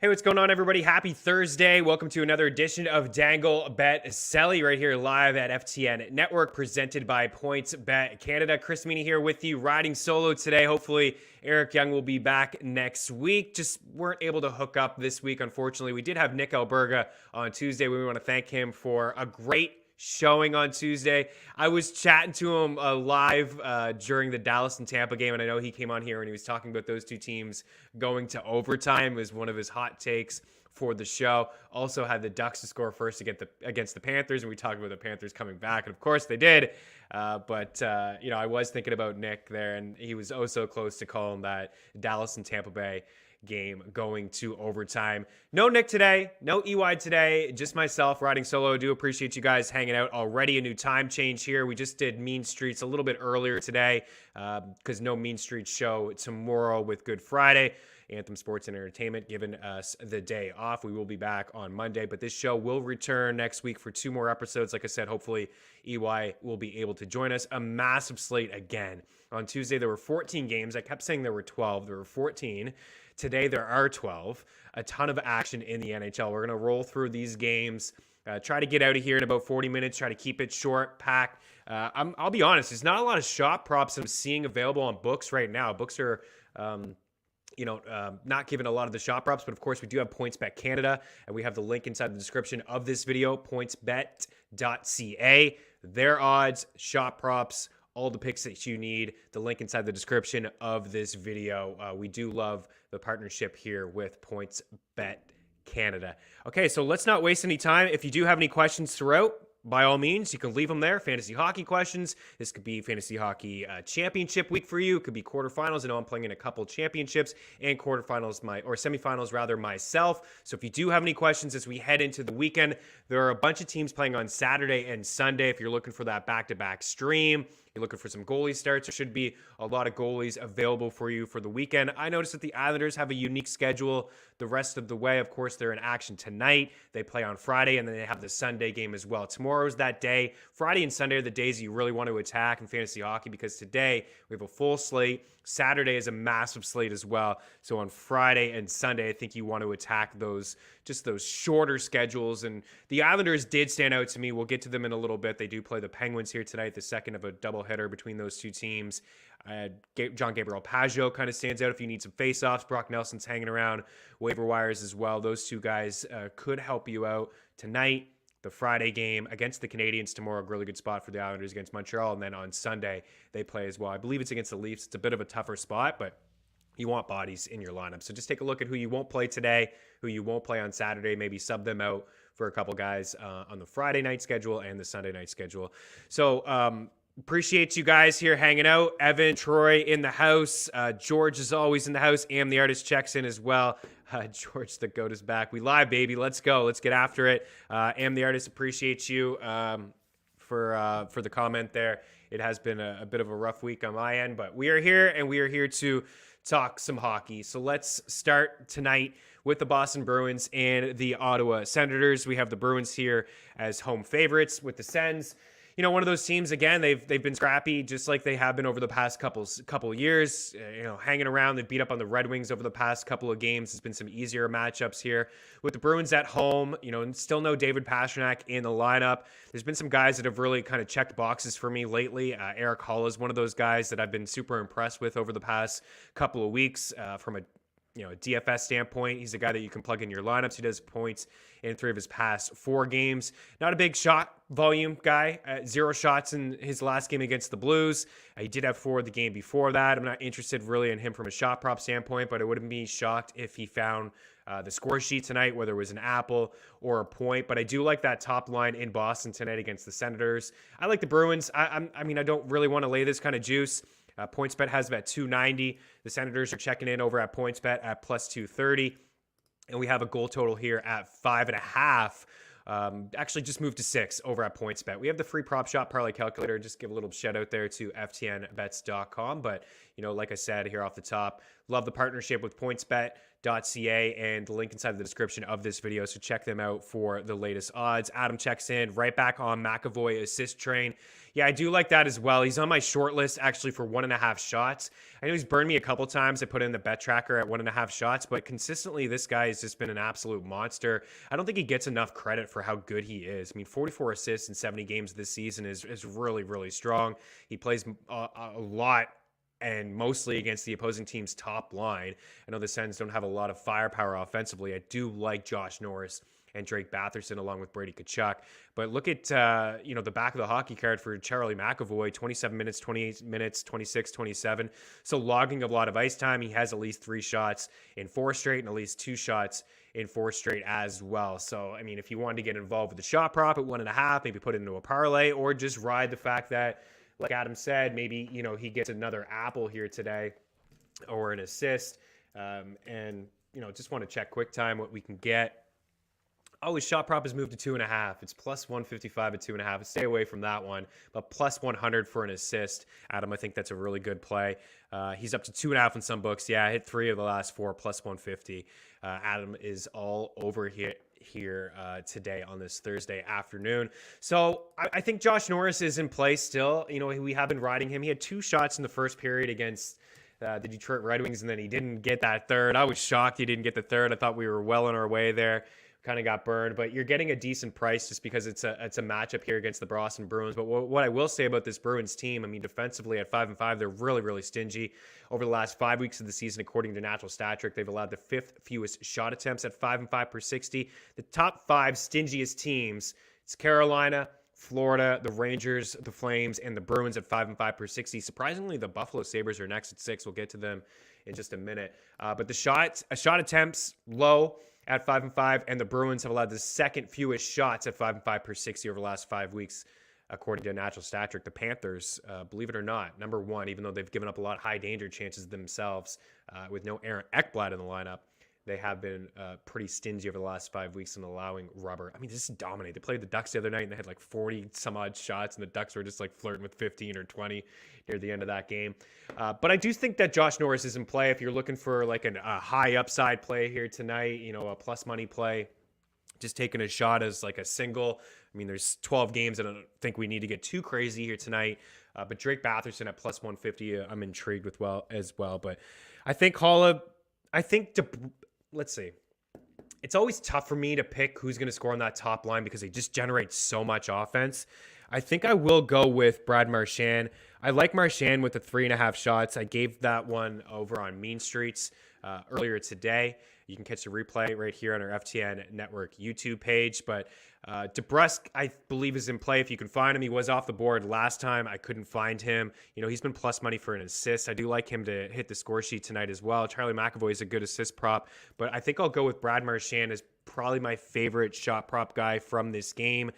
Hey, what's going on, everybody? Happy Thursday. Welcome to another edition of Dangle, Bet, Celly, right here live at FTN Network, presented by PointsBet Canada. Chris Meaney here with you, riding solo today. Hopefully, Eric Young will be back next week. Just weren't able to hook up this week, unfortunately. We did have Nick Alberga on Tuesday. We want to thank him for a great showing on Tuesday. I was chatting to him live during the Dallas and Tampa game, and I know he came on here and he was talking about those two teams going to overtime. It was one of his hot takes for the show. Also had the Ducks to score first against the Panthers, and we talked about the Panthers coming back, and of course they did. But I was thinking about Nick there, and he was oh so close to calling that Dallas and Tampa Bay game going to overtime. No Nick today, no EY today, just myself riding solo. I do appreciate you guys hanging out. Already a new time change here. We just did Mean Streets a little bit earlier today because no Mean Streets show tomorrow with Good Friday. Anthem Sports and Entertainment giving us the day off. We will be back on Monday, but this show will return next week for 2 more episodes. Like I said, hopefully EY will be able to join us. A massive slate again. On Tuesday, there were 14 games. I kept saying there were 12. There were 14. Today, there are 12. A ton of action in the NHL. We're going to roll through these games, try to get out of here in about 40 minutes, try to keep it short, packed. I'll be honest, there's not a lot of shot props I'm seeing available on books right now. Books are not giving a lot of the shot props, but of course we do have PointsBet Canada, and we have the link inside the description of this video, pointsbet.ca. Their odds, shot props, all the picks that you need, the link inside the description of this video. We do love the partnership here with PointsBet Canada. Okay, so let's not waste any time. If you do have any questions throughout, by all means, you can leave them there. Fantasy hockey questions. This could be fantasy hockey championship week for you. It could be quarterfinals. I know I'm playing in a couple championships and quarterfinals, or semifinals rather, myself. So if you do have any questions as we head into the weekend, there are a bunch of teams playing on Saturday and Sunday. If you're looking for that back-to-back stream, you're looking for some goalie starts, there should be a lot of goalies available for you for the weekend. I noticed that the Islanders have a unique schedule the rest of the way. Of course, they're in action tonight. They play on Friday, and then they have the Sunday game as well. Tomorrow's that day. Friday and Sunday are the days you really want to attack in fantasy hockey because today we have a full slate. Saturday is a massive slate as well. So on Friday and Sunday, I think you want to attack those shorter schedules. And the Islanders did stand out to me. We'll get to them in a little bit. They do play the Penguins here tonight, the second of a doubleheader between those two teams. John Gabriel Pageau kind of stands out if you need some faceoffs. Brock Nelson's hanging around waiver wires as well. Those two guys could help you out tonight. The Friday game against the Canadiens tomorrow, a really good spot for the Islanders against Montreal. And then on Sunday, they play as well. I believe it's against the Leafs. It's a bit of a tougher spot, but you want bodies in your lineup. So just take a look at who you won't play today, who you won't play on Saturday, maybe sub them out for a couple guys on the Friday night schedule and the Sunday night schedule. So appreciate you guys here hanging out. Evan, Troy in the house. George is always in the house. Am the artist checks in as well. George the goat is back. We live, baby. Let's go. Let's get after it. Am the artist, appreciate you for the comment there. It has been a bit of a rough week on my end, but we are here, and we are here to talk some hockey. So let's start tonight with the Boston Bruins and the Ottawa Senators. We have the Bruins here as home favorites with the Sens. One of those teams, again, they've been scrappy just like they have been over the past couple years, hanging around. They beat up on the Red Wings over the past couple of games. There's been some easier matchups here with the Bruins at home, and still no David Pastrnak in the lineup. There's been some guys that have really kind of checked boxes for me lately. Eric Hall is one of those guys that I've been super impressed with over the past couple of weeks from a DFS standpoint. He's a guy that you can plug in your lineups. He does points in 3 of his past 4 games. Not a big shot volume guy. 0 shots in his last game against the Blues. He did have 4 the game before that. I'm not interested really in him from a shot prop standpoint, but I wouldn't be shocked if he found the score sheet tonight, whether it was an apple or a point. But I do like that top line in Boston tonight against the Senators. I like the Bruins. I don't really want to lay this kind of juice. PointsBet has them at 290. The Senators are checking in over at PointsBet at plus 230. And we have a goal total here at 5.5. Actually just moved to 6 over at PointsBet. We have the free prop shot parlay calculator. Just give a little shout out there to FTNBets.com. But, like I said here off the top, Love the partnership with PointsBet.ca and the link inside the description of this video. So check them out for the latest odds. Adam checks in right back on McAvoy assist train. Yeah, I do like that as well. He's on my short list actually for 1.5 shots. I know he's burned me a couple times. I put in the bet tracker at 1.5 shots, but consistently this guy has just been an absolute monster. I don't think he gets enough credit for how good he is. I mean, 44 assists in 70 games this season is really, really strong. He plays a lot and mostly against the opposing team's top line. I know the Sens don't have a lot of firepower offensively. I do like Josh Norris and Drake Batherson along with Brady Tkachuk. But look at, the back of the hockey card for Charlie McAvoy, 27 minutes, 28 minutes, 26, 27. So logging a lot of ice time. He has at least 3 shots in 4 straight and at least 2 shots in 4 straight as well. So, I mean, if you wanted to get involved with the shot prop at 1.5, maybe put it into a parlay or just ride the fact that, like Adam said, maybe, he gets another apple here today or an assist. Just want to check quick time what we can get. Oh, his shot prop has moved to 2.5. It's plus 155 at 2.5. Stay away from that one, but plus 100 for an assist. Adam, I think that's a really good play. He's up to 2.5 in some books. Yeah, I hit 3 of the last 4, plus 150. Adam is all over here today on this Thursday afternoon. So I think Josh Norris is in play still. We have been riding him. He had 2 shots in the first period against the Detroit Red Wings, and then he didn't get that third. I was shocked he didn't get the third. I thought we were well on our way there. Kind of got burned, but you're getting a decent price just because it's a matchup here against the Boston Bruins. But what I will say about this Bruins team, I mean, defensively at 5-5, they're really, really stingy. Over the last 5 weeks of the season, according to Natural Stat Trick, they've allowed the 5th fewest shot attempts at 5-5 per 60. The top 5 stingiest teams, it's Carolina, Florida, the Rangers, the Flames, and the Bruins at 5-5 per 60. Surprisingly, the Buffalo Sabres are next at 6. We'll get to them in just a minute. But the shot attempts low at 5-5, and the Bruins have allowed the 2nd fewest shots at 5-5 per 60 over the last 5 weeks, according to Natural Stat Trick. The Panthers, believe it or not, number 1, even though they've given up a lot of high danger chances themselves with no Aaron Ekblad in the lineup. They have been pretty stingy over the last 5 weeks in allowing rubber. I mean, this is dominate. They played the Ducks the other night, and they had like 40 some odd shots, and the Ducks were just like flirting with 15 or 20 near the end of that game. But I do think that Josh Norris is in play if you're looking for like a high upside play here tonight, a plus money play. Just taking a shot as like a single. I mean, there's 12 games. I don't think we need to get too crazy here tonight. But Drake Batherson at plus 150, I'm intrigued with as well. But I think let's see. It's always tough for me to pick who's going to score on that top line because they just generate so much offense. I think I will go with Brad Marchand. I like Marchand with the 3.5 shots. I gave that one over on Mean Streets earlier today. You can catch the replay right here on our FTN Network YouTube page. But DeBrusk, I believe, is in play. If you can find him, he was off the board last time. I couldn't find him. He's been plus money for an assist. I do like him to hit the score sheet tonight as well. Charlie McAvoy is a good assist prop. But I think I'll go with Brad Marchand as probably my favorite shot prop guy from this game.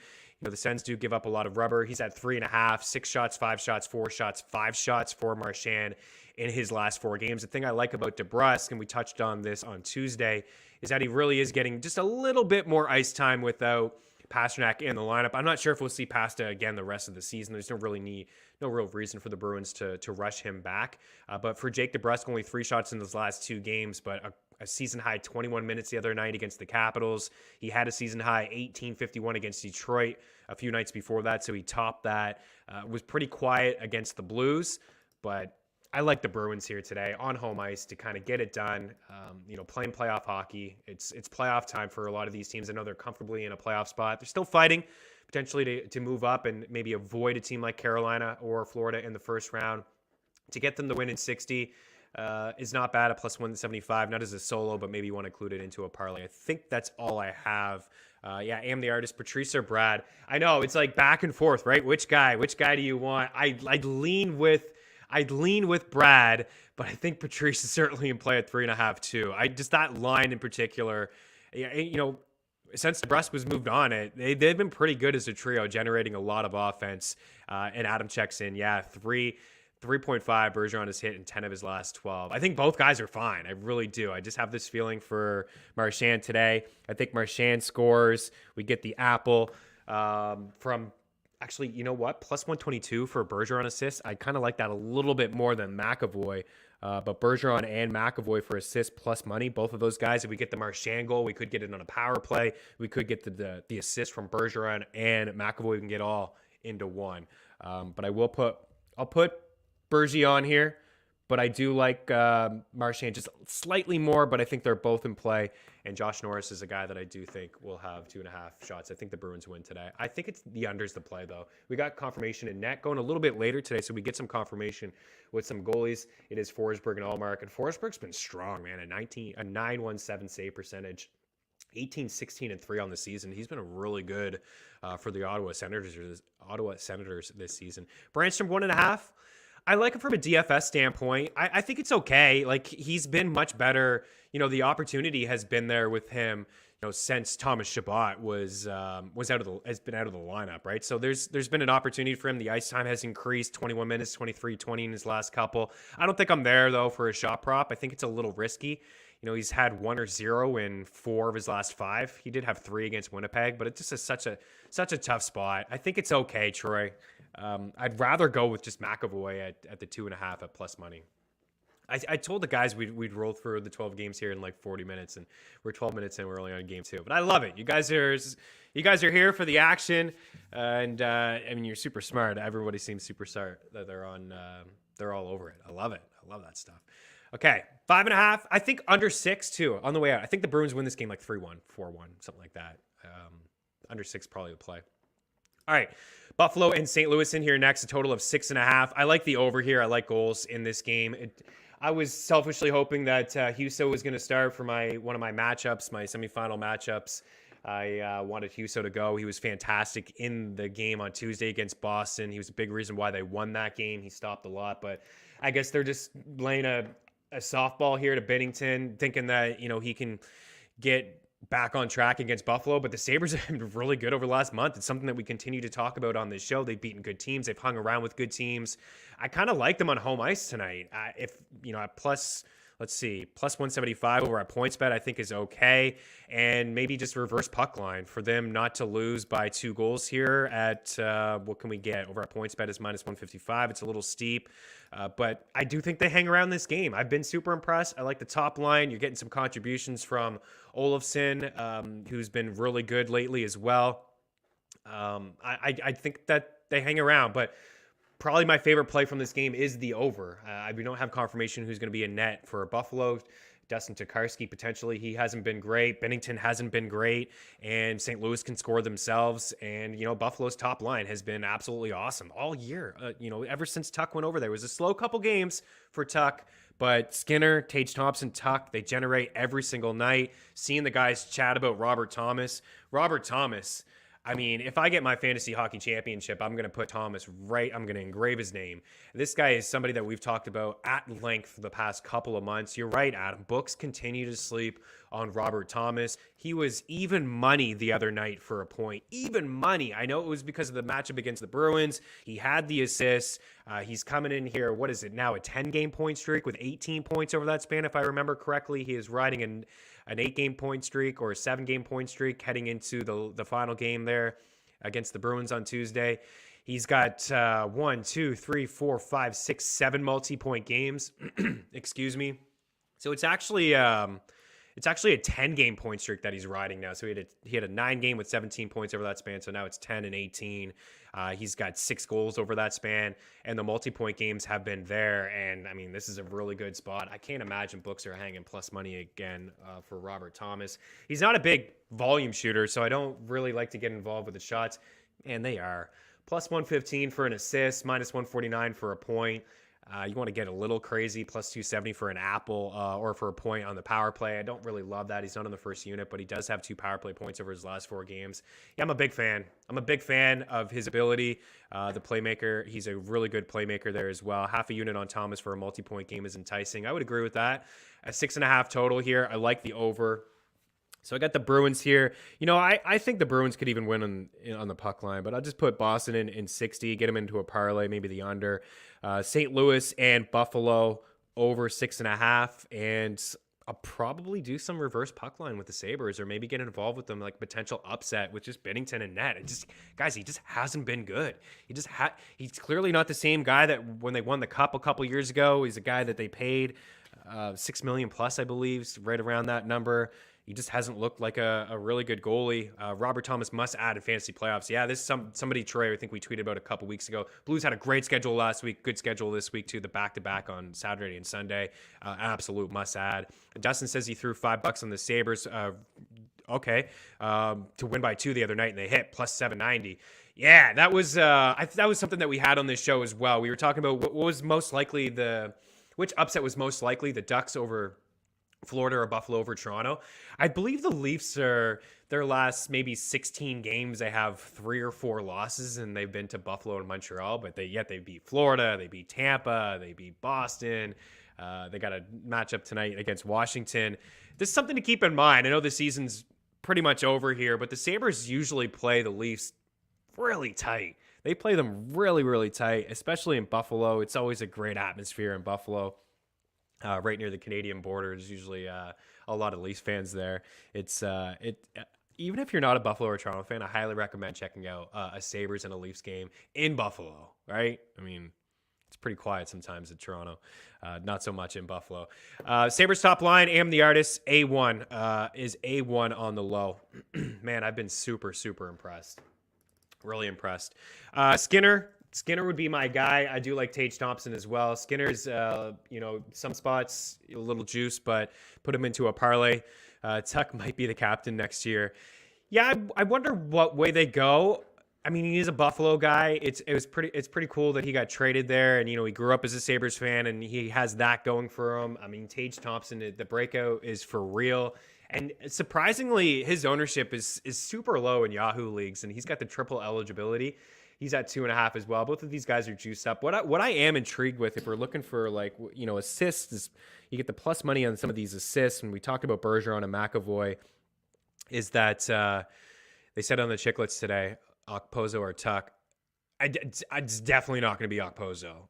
The Sens do give up a lot of rubber. He's at 3.5, 6 shots, 5 shots, 4 shots, 5 shots for Marchand in his last 4 games. The thing I like about DeBrusk, and we touched on this on Tuesday, is that he really is getting just a little bit more ice time without Pastrnak in the lineup. I'm not sure if we'll see Pasta again the rest of the season. There's no real reason for the Bruins to rush him back. But for Jake DeBrusk, only 3 shots in those last 2 games, but a season high 21 minutes the other night against the Capitals. He had a season high 18:51 against Detroit a few nights before that, so he topped that. Was pretty quiet against the Blues, but I like the Bruins here today on home ice to kind of get it done. Playing playoff hockey. It's playoff time for a lot of these teams. I know they're comfortably in a playoff spot. They're still fighting potentially to move up and maybe avoid a team like Carolina or Florida in the first round. To get them to win in 60 is not bad at plus 175, not as a solo, but maybe you want to include it into a parlay. I think that's all I have. Am the artist, Patrice or Brad? I know it's like back and forth, right? Which guy do you want? I'd lean with Brad, but I think Patrice is certainly in play at 3.5 too. That line in particular, since DeBrusk was moved on, they've been pretty good as a trio, generating a lot of offense. And Adam checks in, 3.5 Bergeron has hit in 10 of his last 12. I think both guys are fine. I really do. I just have this feeling for Marchand today. I think Marchand scores. We get the apple from, actually, you know what? Plus 122 for Bergeron assists. I kind of like that a little bit more than McAvoy. But Bergeron and McAvoy for assist plus money, both of those guys. If we get the Marchand goal, we could get it on a power play. We could get the assist from Bergeron and McAvoy. We can get all into one. But I'll put Bergie on here. But I do like Marchand just slightly more, but I think they're both in play. And Josh Norris is a guy that I do think will have 2.5 shots. I think the Bruins win today. I think it's the unders the play, though. We got confirmation in net going a little bit later today, so we get some confirmation with some goalies. It is Forsberg and Allmark. And Forsberg's been strong, man. A 917 save percentage. 18, 16, and 3 on the season. He's been really good for the Ottawa Senators this season. Brandstrom 1.5. I like him from a DFS standpoint. I think it's okay. Like, he's been much better. You know, the opportunity has been there with him, you know, since Thomas Chabot has been out of the lineup, right? So there's been an opportunity for him. The ice time has increased, 21 minutes, 23, 20 in his last couple. I don't think I'm there though for a shot prop. I think it's a little risky. You know, he's had 1 or 0 in 4 of his last 5. He did have 3 against Winnipeg, but it just is such a tough spot. I think it's okay, Troy. I'd rather go with just McAvoy at the 2.5 at plus money. I told the guys we'd roll through the 12 games here in like 40 minutes, and we're 12 minutes in. We're only on game 2, but I love it. You guys are here for the action, and I mean, you're super smart. Everybody seems super smart that they're all over it. I love it. I love that stuff. Okay, 5.5. I think under 6 too on the way out. I think the Bruins win this game like 3-1, 4-1, something like that. Under 6 probably the play. All right, Buffalo and St. Louis in here next, a total of 6.5. I like the over here. I like goals in this game. I was selfishly hoping that Husso was going to start for one of my matchups, my semifinal matchups. I wanted Husso to go. He was fantastic in the game on Tuesday against Boston. He was a big reason why they won that game. He stopped a lot, but I guess they're just laying a softball here to Binnington, thinking that, you know, he can get back on track against Buffalo. But the Sabres have been really good over the last month. It's something that we continue to talk about on this show. They've beaten good teams. They've hung around with good teams. I kind of like them on home ice tonight. If, you know, at plus 175 over at PointsBet, I think is okay. And maybe just reverse puck line for them not to lose by 2 goals here at, what can we get? Over at PointsBet is minus 155. It's a little steep, but I do think they hang around this game. I've been super impressed. I like the top line. You're getting some contributions from Olofsson, who's been really good lately as well. I think that they hang around, but probably my favorite play from this game is the over. We don't have confirmation who's going to be in net for Buffalo. Dustin Tokarski, potentially. He hasn't been great. Binnington hasn't been great. And St. Louis can score themselves. And, you know, Buffalo's top line has been absolutely awesome all year. You know, ever since Tuck went over there. It was a slow couple games for Tuck. But Skinner, Tage Thompson, Tuck, they generate every single night. Seeing the guys chat about Robert Thomas. Robert Thomas, I mean, if I get my fantasy hockey championship, I'm going to put Thomas right. I'm going to engrave his name. This guy is somebody that we've talked about at length for the past couple of months. You're right, Adam. Books continue to sleep on Robert Thomas. He was even money the other night for a point. Even money. I know it was because of the matchup against the Bruins. He had the assists. He's coming in here, what is it now, a 10-game point streak with 18 points over that span, if I remember correctly. He is riding an 8-game point streak or a 7-game point streak heading into the final game there against the Bruins on Tuesday. He's got 1, 2, 3, 4, 5, 6, 7 multi-point games. Excuse me. So it's actually a 10-game point streak that he's riding now. So he had a 9-game with 17 points over that span. So now it's 10 and 18. He's got 6 goals over that span, and the multi-point games have been there. And I mean, this is a really good spot. I can't imagine books are hanging plus money again for Robert Thomas. He's not a big volume shooter, so I don't really like to get involved with the shots. And they are plus 115 for an assist, minus 149 for a point. You want to get a little crazy, plus 270 for an apple or for a point on the power play. I don't really love that. He's not on the first unit, but he does have 2 power play points over his last 4 games. Yeah, I'm a big fan. I'm a big fan of his ability. The playmaker, he's a really good playmaker there as well. Half a unit on Thomas for a multi-point game is enticing. I would agree with that. A 6.5 total here. I like the over. So I got the Bruins here. You know, I think the Bruins could even win on the puck line, but I'll just put Boston in 60, get them into a parlay, maybe the under. St. Louis and Buffalo over 6.5. And I'll probably do some reverse puck line with the Sabres, or maybe get involved with them, like potential upset with just Binnington and net. It just, guys, he just hasn't been good. He's clearly not the same guy that when they won the cup a couple years ago. He's a guy that they paid $6 million plus, I believe, right around that number. He just hasn't looked like a really good goalie. Robert Thomas must add in fantasy playoffs. Yeah, this is somebody, Troy, I think we tweeted about a couple weeks ago. Blues had a great schedule last week, good schedule this week too, the back-to-back on Saturday and Sunday. Absolute must add. Dustin says he threw $5 on the Sabres. To win by 2 the other night, and they hit plus 790. Yeah, that was something that we had on this show as well. We were talking about what was most likely which upset was most likely, the Ducks over Florida or Buffalo over Toronto. I believe the Leafs are their last maybe 16 games. They have 3 or 4 losses, and they've been to Buffalo and Montreal, but they beat Florida, they beat Tampa, they beat Boston. They got a matchup tonight against Washington. This is something to keep in mind. I know the season's pretty much over here, but the Sabres usually play the Leafs really tight. They play them really, really tight, especially in Buffalo. It's always a great atmosphere in Buffalo. Right near the Canadian border. There's usually a lot of Leafs fans there. Even if you're not a Buffalo or Toronto fan, I highly recommend checking out a Sabres and a Leafs game in Buffalo, right? I mean, it's pretty quiet sometimes in Toronto. Not so much in Buffalo. Sabres top line, Am the Artist, A1 is A1 on the low. Man, I've been super, super impressed. Really impressed. Skinner would be my guy. I do like Tage Thompson as well. Skinner's, some spots, a little juice, but put him into a parlay. Tuck might be the captain next year. Yeah, I wonder what way they go. I mean, he is a Buffalo guy. It's pretty cool that he got traded there, and he grew up as a Sabres fan, and he has that going for him. I mean, Tage Thompson, the breakout is for real. And surprisingly, his ownership is super low in Yahoo leagues, and he's got the triple eligibility. He's at 2.5 as well. Both of these guys are juiced up. What I am intrigued with, if we're looking for assists, is you get the plus money on some of these assists. And we talked about Bergeron and McAvoy, is that they said on the Chicklets today, Okposo or Tuck. It's definitely not going to be Okposo.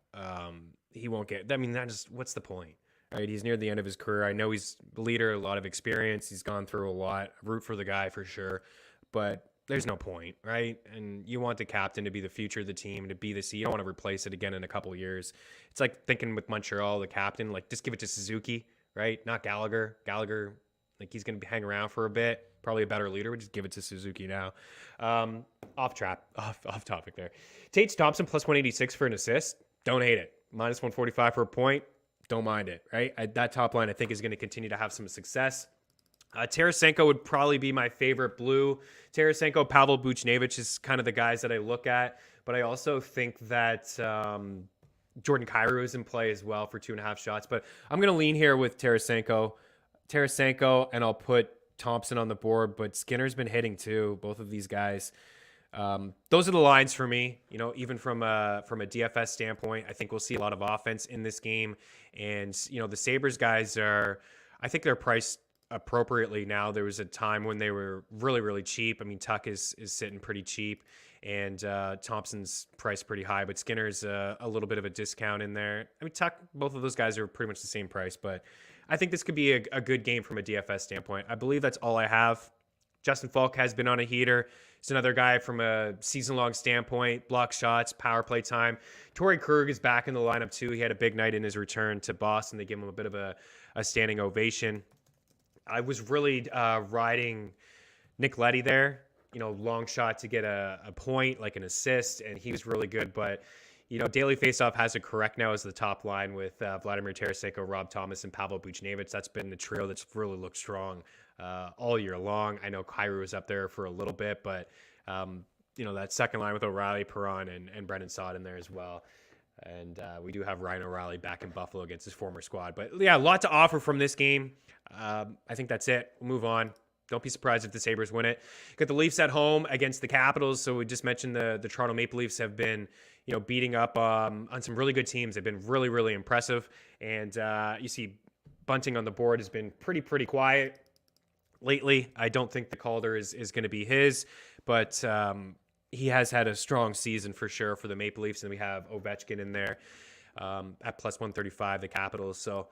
He won't get. I mean, what's the point? Right? He's near the end of his career. I know he's a leader, a lot of experience. He's gone through a lot. Root for the guy for sure, but there's no point, right? And you want the captain to be the future of the team, to be the C. You don't want to replace it again in a couple of years. It's like thinking with Montreal, the captain, like just give it to Suzuki, right? Not Gallagher. Gallagher, like he's going to hang around for a bit. Probably a better leader. We just give it to Suzuki now. Off topic there. Tage Thompson plus 186 for an assist. Don't hate it. Minus 145 for a point. Don't mind it, right? That top line I think is going to continue to have some success. Tarasenko would probably be my favorite blue. Tarasenko, Pavel Buchnevich is kind of the guys that I look at, but I also think that Jordan Kyrou is in play as well for 2.5 shots. But I'm going to lean here with Tarasenko, and I'll put Thompson on the board. But Skinner's been hitting too. Both of these guys. Those are the lines for me. Even from a DFS standpoint, I think we'll see a lot of offense in this game. And the Sabres guys I think they're priced appropriately now. There was a time when they were really, really cheap. I mean, Tuck is sitting pretty cheap, and Thompson's priced pretty high, but Skinner's a little bit of a discount in there. I mean, Tuck, both of those guys are pretty much the same price, but I think this could be a good game from a DFS standpoint. I believe that's all I have. Justin Falk has been on a heater. He's another guy from a season-long standpoint, block shots, power play time. Torrey Krug is back in the lineup too. He had a big night in his return to Boston. They gave him a bit of a standing ovation. I was really riding Nick Leddy there, long shot to get a point, like an assist, and he was really good. But, Daily Faceoff has it correct now as the top line with Vladimir Tarasenko, Rob Thomas, and Pavel Buchnevich. That's been the trio that's really looked strong all year long. I know Kyrou was up there for a little bit, but, that second line with O'Reilly, Perron, and Brendan Saad in there as well. And we do have Ryan O'Reilly back in Buffalo against his former squad. But, yeah, a lot to offer from this game. I think that's it. We'll move on. Don't be surprised if the Sabres win it. Got the Leafs at home against the Capitals. So we just mentioned the Toronto Maple Leafs have been, beating up on some really good teams. They've been really, really impressive. And you see Bunting on the board has been pretty quiet lately. I don't think the Calder is going to be his, but he has had a strong season for sure for the Maple Leafs. And we have Ovechkin in there at plus 135, the Capitals. So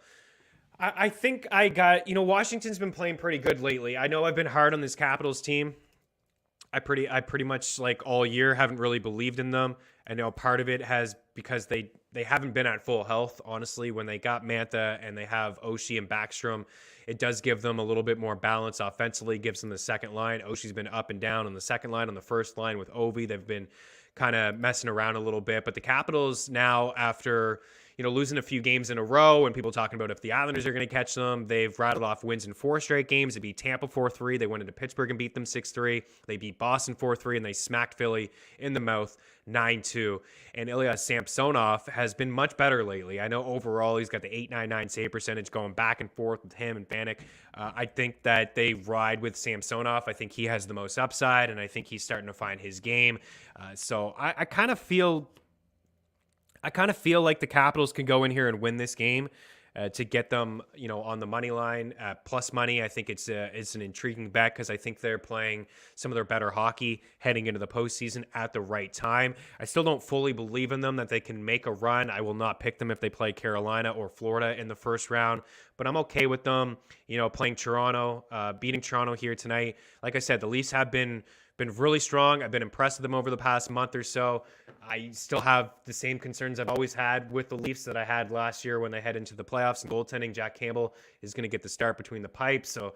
I think I got, Washington's been playing pretty good lately. I know I've been hard on this Capitals team. I pretty much like all year haven't really believed in them. I know part of it has because they haven't been at full health. Honestly, when they got Mantha and they have Oshie and Backstrom, it does give them a little bit more balance offensively. Gives them the second line. Oshie's been up and down on the second line. On the first line with Ovi, they've been kind of messing around a little bit. But the Capitals now, after losing a few games in a row and people talking about if the Islanders are going to catch them, they've rattled off wins in 4 straight games. They beat Tampa 4-3. They went into Pittsburgh and beat them 6-3. They beat Boston 4-3, and they smacked Philly in the mouth 9-2. And Ilya Samsonov has been much better lately. I know overall he's got the .899 save percentage going back and forth with him and Vanek. I think that they ride with Samsonov. I think he has the most upside, and I think he's starting to find his game. So I kind of feel like the Capitals can go in here and win this game to get them, on the money line at plus money. I think it's an intriguing bet because I think they're playing some of their better hockey heading into the postseason at the right time. I still don't fully believe in them that they can make a run. I will not pick them if they play Carolina or Florida in the first round, but I'm okay with them, playing Toronto, beating Toronto here tonight. Like I said, the Leafs have been really strong. I've been impressed with them over the past month or so. I still have the same concerns I've always had with the Leafs that I had last year when they head into the playoffs and goaltending. Jack Campbell is going to get the start between the pipes, so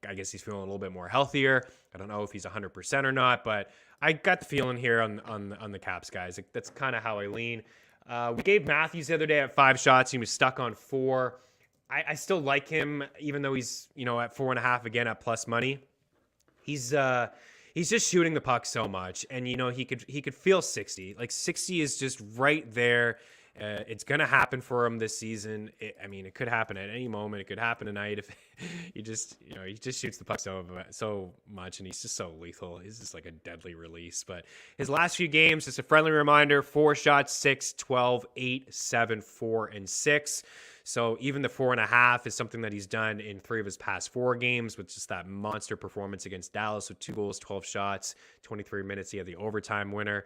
I guess he's feeling a little bit more healthier. I don't know if he's 100% or not, but I got the feeling here on the Caps, guys. That's kind of how I lean. We gave Matthews the other day at 5 shots. He was stuck on 4. I still like him, even though he's at 4.5 again at plus money. He's just shooting the puck so much, and he could feel 60. Like 60 is just right there. It's gonna happen for him this season. It could happen at any moment. It could happen tonight if he just shoots the puck so much, and he's just so lethal. He's just like a deadly release. But his last few games, just a friendly reminder: 4 shots, 6, 12, 8, 7, 4, and 6. So even the 4.5 is something that he's done in 3 of his past 4 games, with just that monster performance against Dallas with 2 goals, 12 shots, 23 minutes. He had the overtime winner.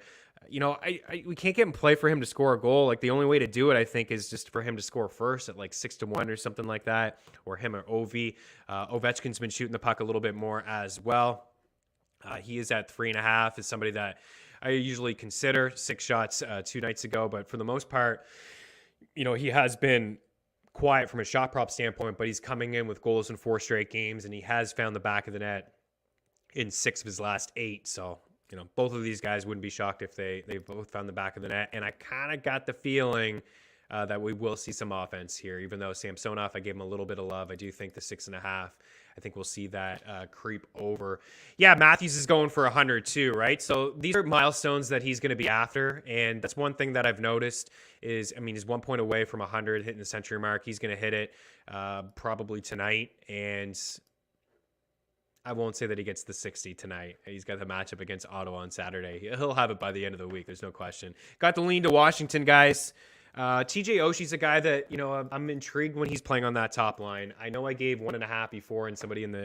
We can't get in play for him to score a goal. Like the only way to do it, I think, is just for him to score first at like 6-1 or something like that, or him or Ovi. Ovechkin's been shooting the puck a little bit more as well. He is at 3.5. Is somebody that I usually consider. 6 shots 2 nights ago, but for the most part, he has been quiet from a shot prop standpoint, but he's coming in with goals in 4 straight games, and he has found the back of the net in 6 of his last 8. So, both of these guys wouldn't be shocked if they both found the back of the net. And I kind of got the feeling that we will see some offense here, even though Samsonov, I gave him a little bit of love. I do think the 6.5, I think we'll see that creep over. Yeah, Matthews is going for 100 too, right? So these are milestones that he's going to be after. And that's one thing that I've noticed is, he's 1 point away from 100, hitting the century mark. He's going to hit it probably tonight. And I won't say that he gets the 60 tonight. He's got the matchup against Ottawa on Saturday. He'll have it by the end of the week. There's no question. Got the lean to Washington, guys. TJ Oshie's a guy that, I'm intrigued when he's playing on that top line. I know I gave 1.5 before, and somebody in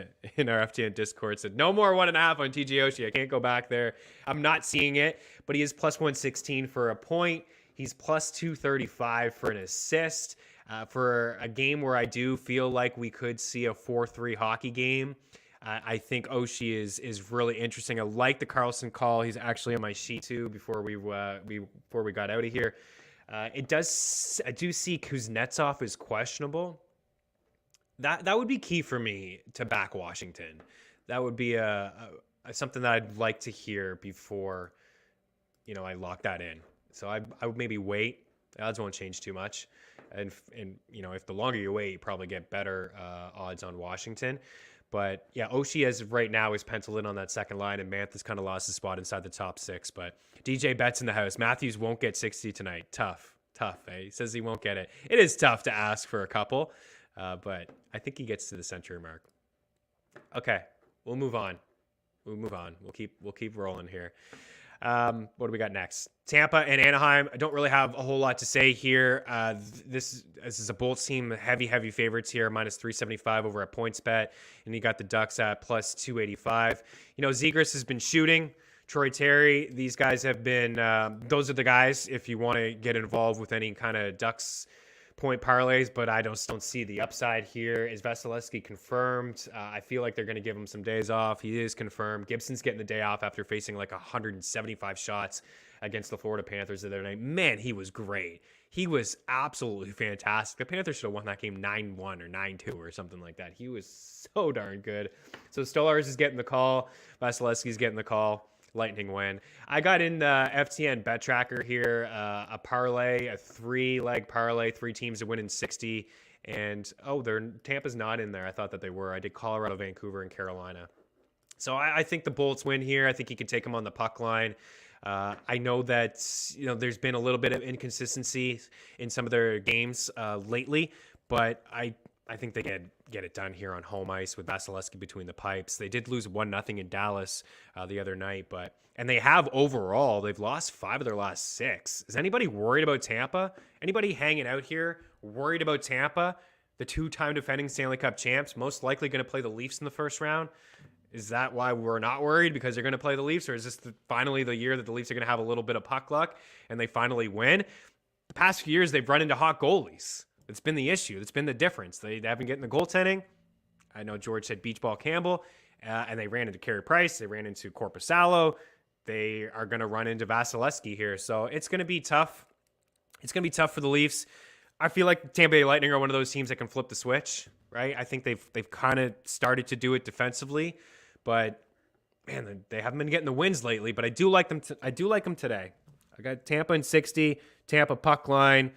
our FTN Discord said, no more 1.5 on TJ Oshie. I can't go back there. I'm not seeing it, but he is plus 116 for a point. He's plus 235 for an assist. For a game where I do feel like we could see a 4-3 hockey game, I think Oshie is really interesting. I like the Carlson call. He's actually on my sheet too before we got out of here. I do see Kuznetsov is questionable. That would be key for me to back Washington. That would be something that I'd like to hear before I lock that in. So I would maybe wait. The odds won't change too much. And if the longer you wait, you probably get better odds on Washington. But yeah, Oshie as of right now is penciled in on that second line, and Mantha's kind of lost his spot inside the top 6. But DJ Bets in the house. Matthews won't get 60 tonight. Tough. Eh? He says he won't get it. It is tough to ask for a couple, but I think he gets to the century mark. Okay, we'll move on. We'll keep rolling here. What do we got next? Tampa and Anaheim. I don't really have a whole lot to say here. This is a Bolts team, heavy favorites here, minus 375 over at PointsBet, and you got the Ducks at plus 285. Zegras has been shooting. Troy Terry, these guys have been. Those are the guys if you want to get involved with any kind of Ducks point parlays, but I don't see the upside here. Is Vasilevsky confirmed? I feel like they're going to give him some days off. He is confirmed. Gibson's getting the day off after facing like 175 shots against the Florida Panthers the other night. Man, he was great. He was absolutely fantastic. The Panthers should have won that game 9-1 or 9-2 or something like that. He was so darn good. So Stolarz is getting the call. Vasilevsky's getting the call. Lightning win. I got in the FTN bet tracker here, a parlay, a 3-leg parlay, 3 teams to win in 60. And, Tampa's not in there. I thought that they were. I did Colorado, Vancouver, and Carolina. So I think the Bolts win here. I think you can take them on the puck line. I know that, there's been a little bit of inconsistency in some of their games lately, but I think they get it done here on home ice with Vasilevsky between the pipes. They did lose 1-0 in Dallas the other night, and they have overall, they've lost 5 of their last 6. Is anybody worried about Tampa? Anybody hanging out here worried about Tampa? The 2-time defending Stanley Cup champs, most likely going to play the Leafs in the first round. Is that why we're not worried? Because they're going to play the Leafs? Or is this finally the year that the Leafs are going to have a little bit of puck luck and they finally win? The past few years, they've run into hot goalies. It's been the issue. It's been the difference. They haven't getting the goaltending. I know George said beach ball Campbell, and they ran into Carey Price. They ran into Korpisalo. They are going to run into Vasilevsky here. So it's going to be tough. It's going to be tough for the Leafs. I feel like Tampa Bay Lightning are one of those teams that can flip the switch, right? I think they've kind of started to do it defensively, but man, they haven't been getting the wins lately. But I do like them. I do like them today. I got Tampa in 60. Tampa puck line.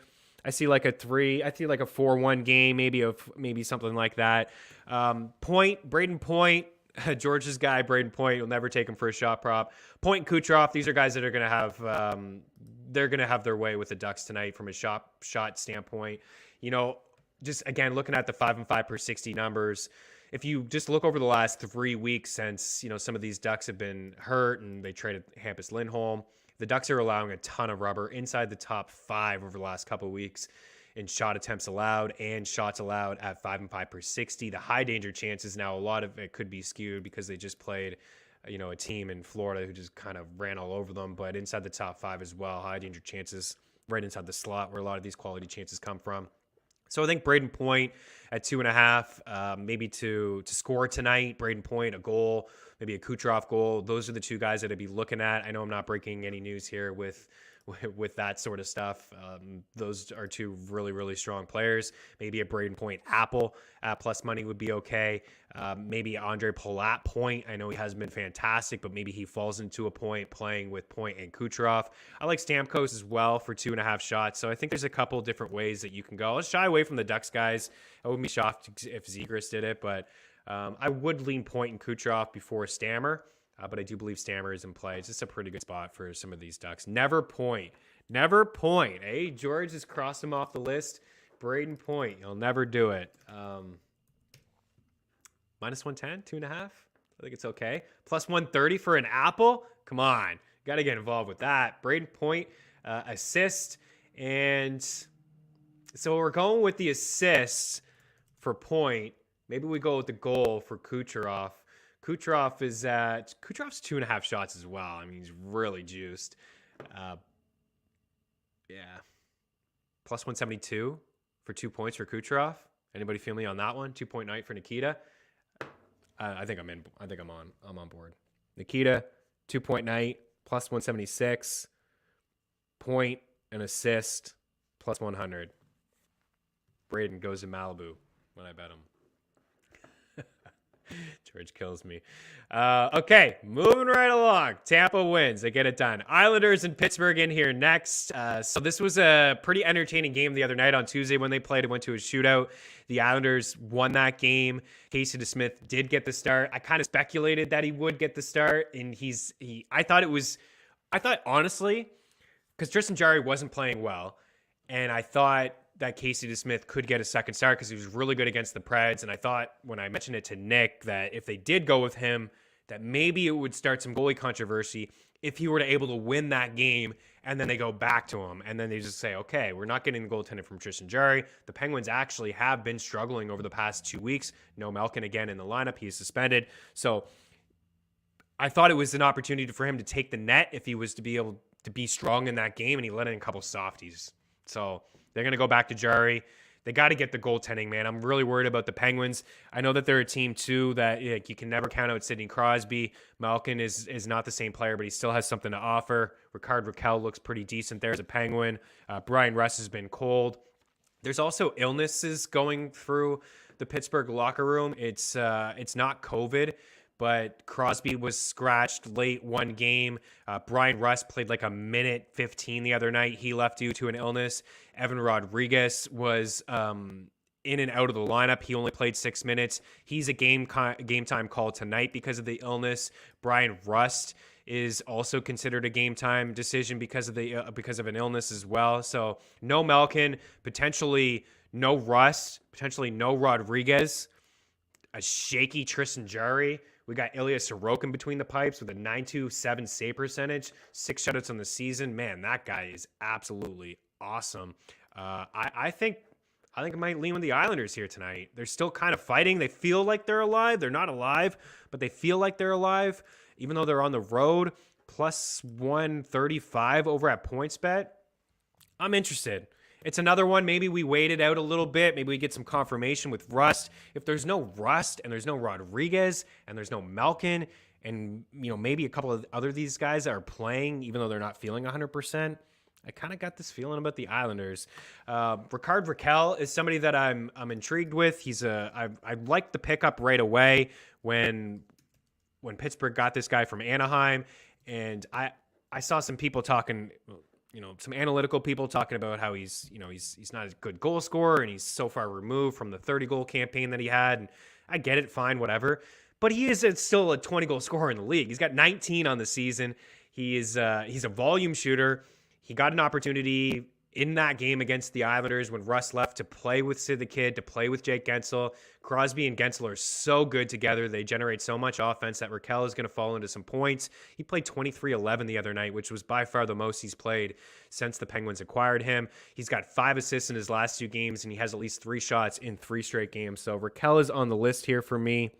I see like a 4-1 game, maybe something like that. Braden Point, George's guy, Braden Point. You'll never take him for a shot prop. Point and Kucherov. These are guys that are going to have they're going to have their way with the Ducks tonight from a shot standpoint. Just again looking at the 5 and 5 per 60 numbers. If you just look over the last 3 weeks since some of these Ducks have been hurt and they traded Hampus Lindholm. The Ducks are allowing a ton of rubber inside the top 5 over the last couple of weeks in shot attempts allowed and shots allowed at 5 and 5 per 60. The high danger chances now, a lot of it could be skewed because they just played, a team in Florida who just kind of ran all over them. But inside the top 5 as well, high danger chances right inside the slot where a lot of these quality chances come from. So I think Braden Point at 2.5, maybe to score tonight. Braden Point, a goal, maybe a Kucherov goal. Those are the 2 guys that I'd be looking at. I know I'm not breaking any news here with that sort of stuff. Those are 2 really, really strong players. Maybe a Braden Point Apple at plus money would be okay. Maybe Andre Palat Point. I know he hasn't been fantastic, but maybe he falls into a point playing with Point and Kucherov. I like Stamkos as well for 2.5 shots. So I think there's a couple different ways that you can go. Let's shy away from the Ducks guys. I wouldn't be shocked if Zegras did it, but I would lean Point and Kucherov before Stammer. But I do believe Stammer is in play. It's just a pretty good spot for some of these Ducks. Never Point. Hey, George has crossed him off the list. Braden Point. You'll never do it. Minus 110, 2.5. I think it's okay. Plus 130 for an Apple. Come on. Got to get involved with that. Braden Point, assist. And so we're going with the assist for Point. Maybe we go with the goal for Kucherov. Kucherov's 2.5 shots as well. I mean, he's really juiced. Plus 172 for 2 points for Kucherov. Anybody feel me on that one? 2.9 for Nikita. I think I'm on board. Nikita, 2.9 plus 176. Point and assist plus 100. Braden goes to Malibu when I bet him. George kills me. Okay, moving right along. Tampa wins. They get it done. Islanders and Pittsburgh in here next. So this was a pretty entertaining game the other night on Tuesday when they played. It went to a shootout. The Islanders won that game. Casey DeSmith did get the start. I kind of speculated that he would get the start, and I thought honestly, because Tristan Jarry wasn't playing well, and I thought that Casey DeSmith could get a second start because he was really good against the Preds. And I thought when I mentioned it to Nick that if they did go with him, that maybe it would start some goalie controversy if he were to able to win that game and then they go back to him and then they just say, okay, we're not getting the goaltender from Tristan Jarry. The Penguins actually have been struggling over the past 2 weeks. No Malkin again in the lineup. He is suspended. So I thought it was an opportunity for him to take the net if he was to be able to be strong in that game, and he let in a couple softies. So They're going to go back to Jari. They got to get the goaltending, man. I'm really worried about the Penguins. I know that they're a team, too, that you can never count out Sidney Crosby. Malkin is not the same player, but he still has something to offer. Rickard Rakell looks pretty decent there as a Penguin. Brian Russ has been cold. There's also illnesses going through the Pittsburgh locker room. It's not COVID, but Crosby was scratched late one game. Brian Russ played like a minute 15 the other night. He left due to an illness. Evan Rodriguez was in and out of the lineup. He only played 6 minutes. He's a game time call tonight because of the illness. Brian Rust is also considered a game time decision because of an illness as well. So no Malkin, potentially no Rust, potentially no Rodriguez, a shaky Tristan Jarry. We got Ilya Sorokin between the pipes with a .927 save percentage, 6 shutouts on the season. Man, that guy is absolutely awesome. I think I might lean with the Islanders here tonight. They're still kind of fighting. They feel like they're alive. They're not alive, but they feel like they're alive, even though they're on the road. Plus 135 over at PointsBet. I'm interested. It's another one. Maybe we wait it out a little bit. Maybe we get some confirmation with Rust. If there's no Rust and there's no Rodriguez and there's no Malkin and maybe a couple of other these guys are playing, even though they're not feeling 100%. I kind of got this feeling about the Islanders. Rickard Rakell is somebody that I'm intrigued with. I liked the pickup right away when Pittsburgh got this guy from Anaheim, and I saw some people talking. Some analytical people talking about how he's not a good goal scorer and he's so far removed from the 30-goal campaign that he had. And I get it, fine, whatever. But he is still a 20-goal scorer in the league. He's got 19 on the season. He's a volume shooter. He got an opportunity in that game against the Islanders when Russ left to play with Sid the Kid, to play with Jake Gensel. Crosby and Gensel are so good together. They generate so much offense that Rakell is going to fall into some points. He played 23-11 the other night, which was by far the most he's played since the Penguins acquired him. He's got 5 assists in his last 2 games, and he has at least 3 shots in 3 straight games. So Rakell is on the list here for me.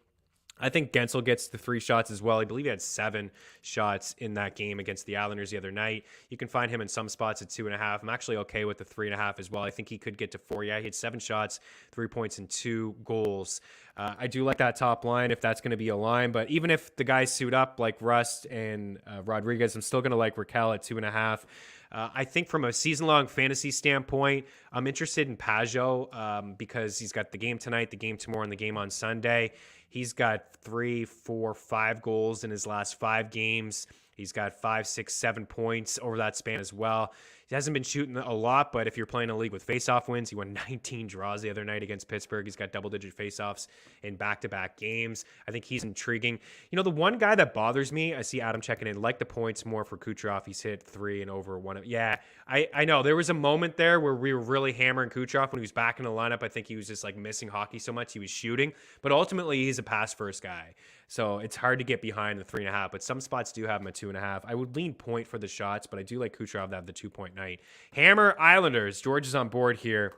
I think Gensel gets the 3 shots as well. I believe he had 7 shots in that game against the Islanders the other night. You can find him in some spots at 2.5. I'm actually okay with the 3.5 as well. I think he could get to 4. Yeah, he had 7 shots, 3 points, and 2 goals. I do like that top line if that's going to be a line. But even if the guys suit up like Rust and Rodriguez, I'm still going to like Rakell at 2.5. I think from a season-long fantasy standpoint, I'm interested in Pajot because he's got the game tonight, the game tomorrow, and the game on Sunday. He's got 3, 4, 5 goals in his last 5 games. He's got 5, 6, 7 points over that span as well. He hasn't been shooting a lot, but if you're playing a league with faceoff wins, he won 19 draws the other night against Pittsburgh. He's got double-digit faceoffs in back-to-back games. I think he's intriguing. The one guy that bothers me, I see Adam checking in, like the points more for Kucherov. He's hit 3 and over 1. Yeah, I know. There was a moment there where we were really hammering Kucherov when he was back in the lineup. I think he was just like missing hockey so much he was shooting. But ultimately, he's a pass-first guy. So it's hard to get behind the 3.5, but some spots do have him at 2.5. I would lean point for the shots, but I do like Kucherov to have the 2-point night. Hammer Islanders. George is on board here.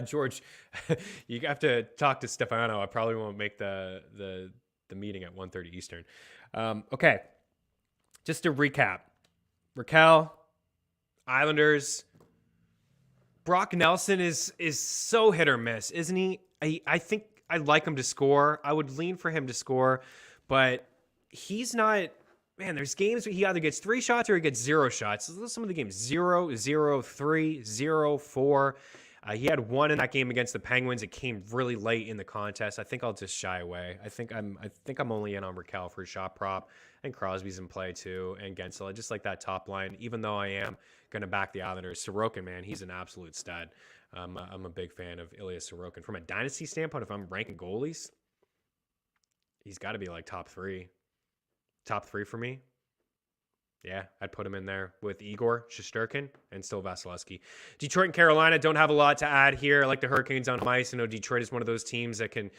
George, you have to talk to Stefano. I probably won't make the meeting at 1:30 Eastern. Okay, just to recap. Rakell, Islanders. Brock Nelson is so hit or miss, isn't he? I think I like him to score. I would lean for him to score, but he's not. Man, there's games where he either gets 3 shots or he gets 0 shots. Some of the games 0, 0, 3, 0, 4. He had 1 in that game against the Penguins. It came really late in the contest. I think I'll just shy away. I think I'm only in on Rakell for a shot prop, and Crosby's in play too, and Gensel. I just like that top line, even though I am going to back the Islanders. Sorokin, man, he's an absolute stud. I'm a big fan of Ilya Sorokin. From a dynasty standpoint, if I'm ranking goalies, he's got to be like top 3. Top 3 for me. Yeah, I'd put him in there with Igor Shesterkin and still Vasilevsky. Detroit and Carolina don't have a lot to add here. I like the Hurricanes on home ice. I know Detroit is one of those teams that can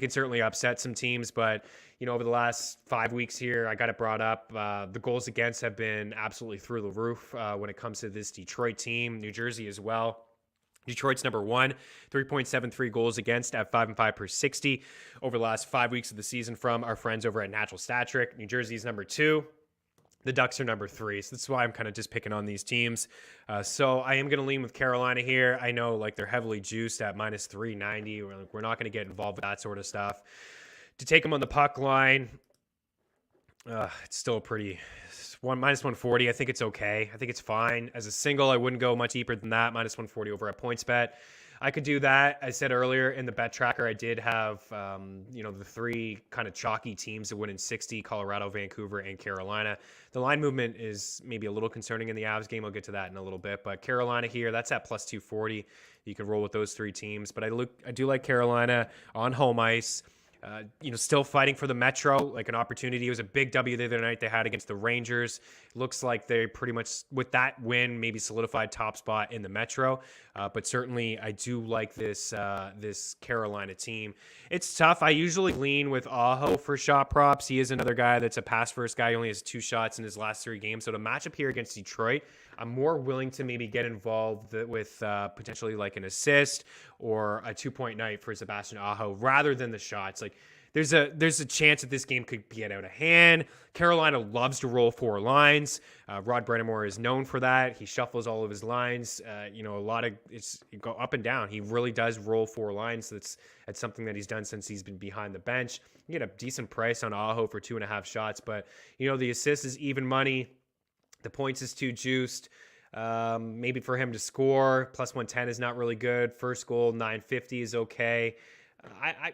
certainly upset some teams, but over the last 5 weeks here, I got it brought up. The goals against have been absolutely through the roof when it comes to this Detroit team. New Jersey as well. Detroit's number 1, 3.73 goals against at 5-5 per 60 over the last 5 weeks of the season from our friends over at Natural Stat Trick. New Jersey's number 2. The Ducks are number 3, so that's why I'm kind of just picking on these teams. So I am going to lean with Carolina here. I know like they're heavily juiced at minus 390. We're not going to get involved with that sort of stuff. To take them on the puck line, it's still pretty minus 140. I think it's okay. I think it's fine. As a single, I wouldn't go much deeper than that. Minus 140 over at PointsBet. I could do that. I said earlier in the bet tracker, I did have, the 3 kind of chalky teams that win in 60, Colorado, Vancouver, and Carolina. The line movement is maybe a little concerning in the Avs game. I'll get to that in a little bit. But Carolina here, that's at plus 240. You can roll with those 3 teams. But I do like Carolina on home ice. Still fighting for the Metro, like an opportunity. It was a big W the other night they had against the Rangers. Looks like they pretty much, with that win, maybe solidified top spot in the Metro. But certainly, I do like this Carolina team. It's tough. I usually lean with Aho for shot props. He is another guy that's a pass-first guy. He only has 2 shots in his last 3 games. So to match up here against Detroit, I'm more willing to maybe get involved with potentially like an assist or a 2-point night for Sebastian Aho rather than the shots. Like there's a chance that this game could get out of hand. Carolina loves to roll 4 lines. Rod Brennamore is known for that. He shuffles all of his lines. It's go up and down. He really does roll 4 lines. That's something that he's done since he's been behind the bench. You get a decent price on Aho for 2.5 shots, but the assist is even money. The points is too juiced. Maybe for him to score, plus 110 is not really good. First goal, 950 is okay. I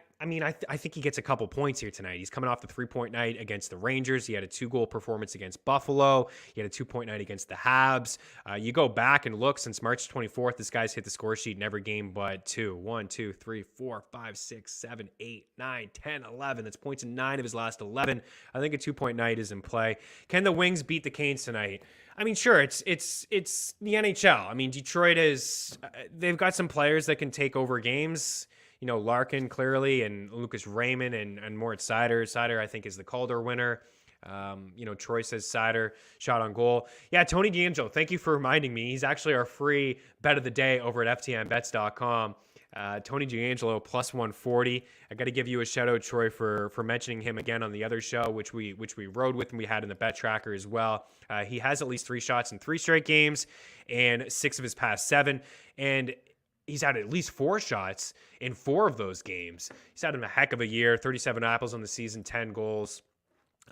think he gets a couple points here tonight. He's coming off the 3-point night against the Rangers. He had a 2-goal performance against Buffalo. He had a 2-point night against the Habs. You go back and look since March 24th, this guy's hit the score sheet in every game but 2. 1, 2, 3, 4, 5, 6, 7, 8, 9, 10, 11. That's points in 9 of his last 11. I think a 2-point night is in play. Can the Wings beat the Canes tonight? I mean, sure, it's the NHL. I mean, Detroit they've got some players that can take over games. Larkin clearly and Lucas Raymond and Moritz Seider. Seider, I think, is the Calder winner. Troy says Seider shot on goal. Yeah, Tony DeAngelo, thank you for reminding me. He's actually our free bet of the day over at FTNBets.com. Tony DeAngelo plus 140. I got to give you a shout out, Troy, for mentioning him again on the other show, which we rode with and we had in the bet tracker as well. He has at least 3 shots in 3 straight games and 6 of his past 7. And he's had at least 4 shots in 4 of those games. He's had a heck of a year, 37 apples on the season, 10 goals.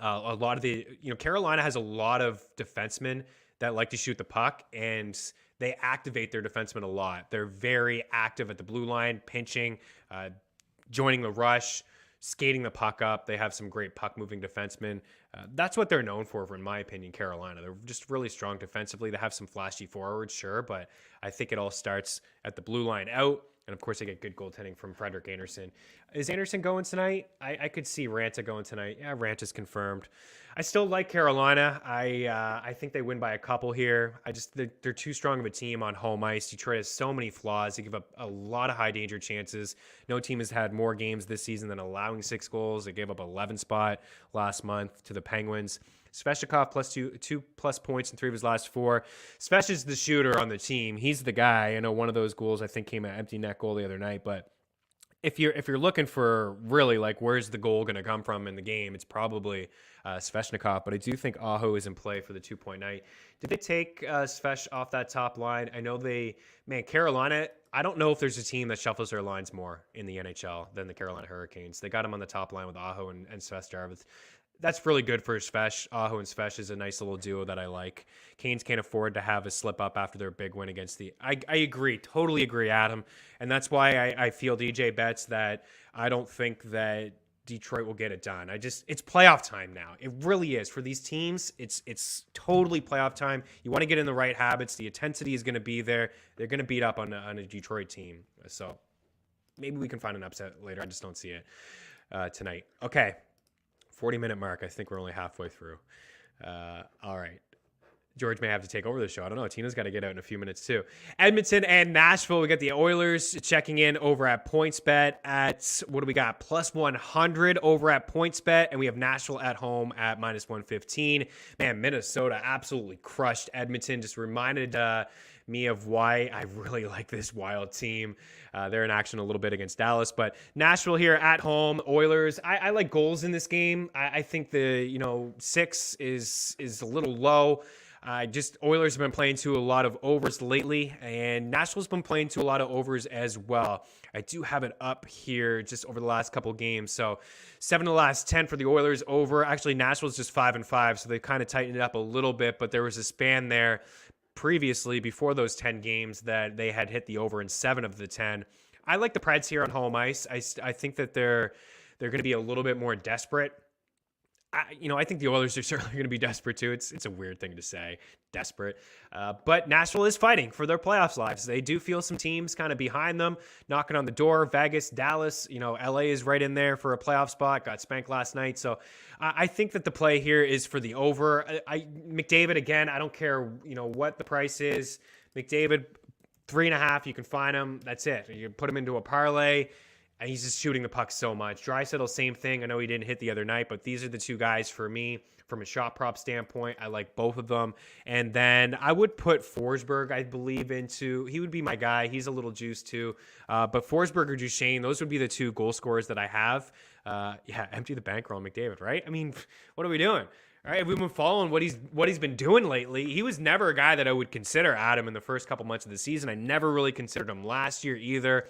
A lot of Carolina has a lot of defensemen that like to shoot the puck, and they activate their defensemen a lot. They're very active at the blue line, pinching, joining the rush, skating the puck up. They have some great puck-moving defensemen. That's what they're known for, in my opinion, Carolina. They're just really strong defensively. They have some flashy forwards, sure, but I think it all starts at the blue line out. And, of course, they get good goaltending from Frederik Andersen. Is Andersen going tonight? I could see Ranta going tonight. Yeah, Ranta's confirmed. I still like Carolina. I think they win by a couple here. They're too strong of a team on home ice. Detroit has so many flaws. They give up a lot of high-danger chances. No team has had more games this season than allowing 6 goals. They gave up 11 spot last month to the Penguins. Svechnikov plus 2 plus points in 3 of his last 4. Svech is the shooter on the team. He's the guy. I know one of those goals I think came an empty net goal the other night, but if you're looking for really like where's the goal going to come from in the game, it's probably Svechnikov. But I do think Aho is in play for the 2-point night. Did they take Svech off that top line? I know Carolina. I don't know if there's a team that shuffles their lines more in the NHL than the Carolina Hurricanes. They got him on the top line with Aho and Svech Jarvis. That's really good for Svech. Aho and Svech is a nice little duo that I like. Canes can't afford to have a slip up after their big win against the... I agree. Totally agree, Adam. And that's why I feel DJ bets that I don't think that Detroit will get it done. It's playoff time now. It really is. For these teams, it's totally playoff time. You want to get in the right habits. The intensity is going to be there. They're going to beat up on a Detroit team. So maybe we can find an upset later. I just don't see it tonight. Okay. 40-minute mark. I think we're only halfway through. All right. George may have to take over the show. I don't know. Tina's got to get out in a few minutes too. Edmonton and Nashville. We got the Oilers checking in over at PointsBet at, what do we got? Plus 100 over at PointsBet. And we have Nashville at home at minus 115. Man, Minnesota absolutely crushed Edmonton. Just reminded me of why I really like this Wild team. They're in action a little bit against Dallas, but Nashville here at home, Oilers. I like goals in this game. I think the 6 is a little low. Oilers have been playing to a lot of overs lately, and Nashville's been playing to a lot of overs as well. I do have it up here just over the last couple games. So 7 of the last 10 for the Oilers over. Actually, Nashville's just 5-5, so they kind of tightened it up a little bit, but there was a span there previously before those 10 games that they had hit the over in 7 of the 10. I like the Preds here on home ice. I think that they're going to be a little bit more desperate. I think the Oilers are certainly going to be desperate too. It's a weird thing to say, desperate. But Nashville is fighting for their playoffs lives. They do feel some teams kind of behind them, knocking on the door. Vegas, Dallas, LA is right in there for a playoff spot. Got spanked last night. So I think that the play here is for the over. McDavid, again, I don't care, what the price is. McDavid, 3.5, you can find him. That's it. You put him into a parlay. And he's just shooting the puck so much. Draisaitl, same thing. I know he didn't hit the other night, but these are the two guys for me from a shot prop standpoint. I like both of them. And then I would put Forsberg, I believe, he would be my guy. He's a little juiced too. But Forsberg or Duchesne, those would be the two goal scorers that I have. Empty the bankroll on McDavid, right? I mean, what are we doing? All right, we've been following what he's been doing lately. He was never a guy that I would consider Adam in the first couple months of the season. I never really considered him last year either.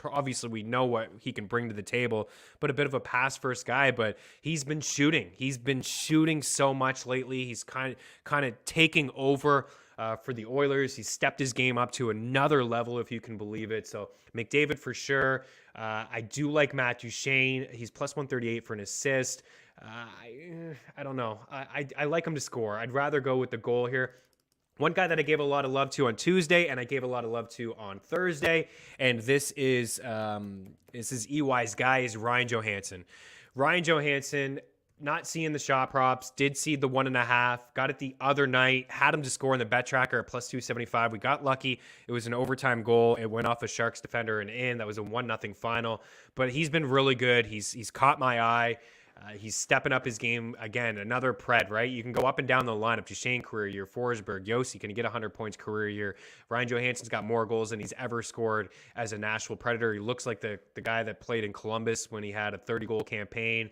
Obviously we know what he can bring to the table, but a bit of a pass first guy. But he's been shooting. He's been shooting so much lately. He's kind of taking over for the Oilers. He's stepped his game up to another level, if you can believe it. So McDavid for sure. I do like Matt Duchesne. He's plus 138 for an assist. I don't know. I like him to score. I'd rather go with the goal here. One guy that I gave a lot of love to on Tuesday and I gave a lot of love to on Thursday, and this is EY's guy, is Ryan Johansen. Ryan Johansen, not seeing the shot props, did see the 1.5, got it the other night, had him to score in the bet tracker at plus 275. We got lucky. It was an overtime goal. It went off a Sharks defender and in. That was a 1-0 final. But he's been really good. He's caught my eye. He's stepping up his game again. Another Pred, right? You can go up and down the lineup. Duchesne career year, Forsberg, Yossi can get 100 points career year. Ryan Johansen's got more goals than he's ever scored as a Nashville Predator. He looks like the guy that played in Columbus when he had a 30-goal campaign.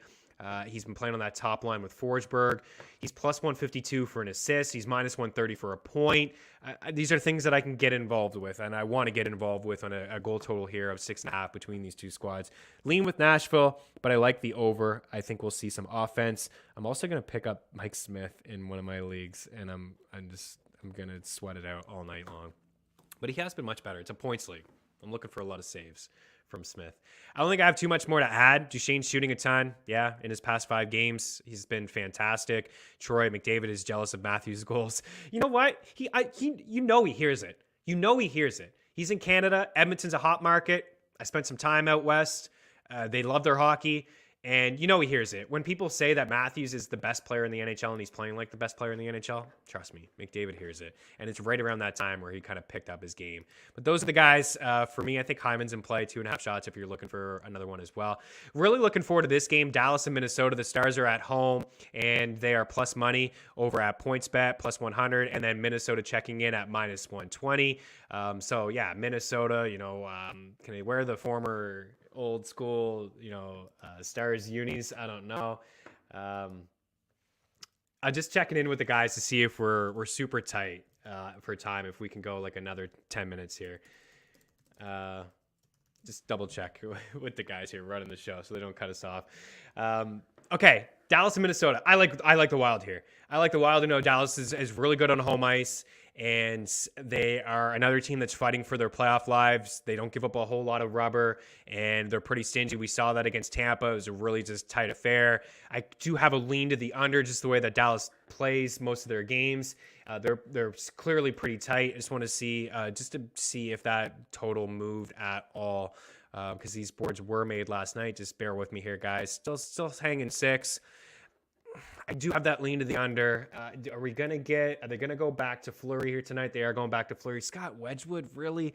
He's been playing on that top line with Forsberg. He's plus 152 for an assist. He's minus 130 for a point. These are things that I can get involved with, and I want to get involved with on a goal total here of 6.5 between these two squads. Lean with Nashville, but I like the over. I think we'll see some offense. I'm also going to pick up Mike Smith in one of my leagues, and I'm going to sweat it out all night long. But he has been much better. It's a points league. I'm looking for a lot of saves from Smith. I don't think I have too much more to add. Duchesne's shooting a ton. Yeah, in his past 5 games, he's been fantastic. Troy McDavid is jealous of Matthews' goals. You know what? He hears it. He hears it. He's in Canada. Edmonton's a hot market. I spent some time out west. They love their hockey. And he hears it. When people say that Matthews is the best player in the NHL and he's playing like the best player in the NHL, trust me, McDavid hears it. And it's right around that time where he kind of picked up his game. But those are the guys. For me, I think Hyman's in play, 2.5 shots if you're looking for another one as well. Really looking forward to this game. Dallas and Minnesota. The Stars are at home, and they are plus money over at PointsBet, plus 100. And then Minnesota checking in at minus 120. Minnesota, can they wear the former old school, Stars unis? I don't know. I'm just checking in with the guys to see if we're super tight for time, if we can go like another 10 minutes here. Just double check with the guys here running the show so they don't cut us off. Okay, Dallas and Minnesota. I like the Wild here. I like the Wild. Dallas is really good on home ice, and they are another team that's fighting for their playoff lives. They don't give up a whole lot of rubber, and they're pretty stingy. We saw that against Tampa. It was a really just tight affair. I do have a lean to the under, just the way that Dallas plays most of their games. They're clearly pretty tight. I just want to see if that total moved at all, because these boards were made last night. Just bear with me here, guys. Still hanging 6. I do have that lean to the under. Are they going to go back to Fleury here tonight? They are going back to Fleury. Scott Wedgwood, really?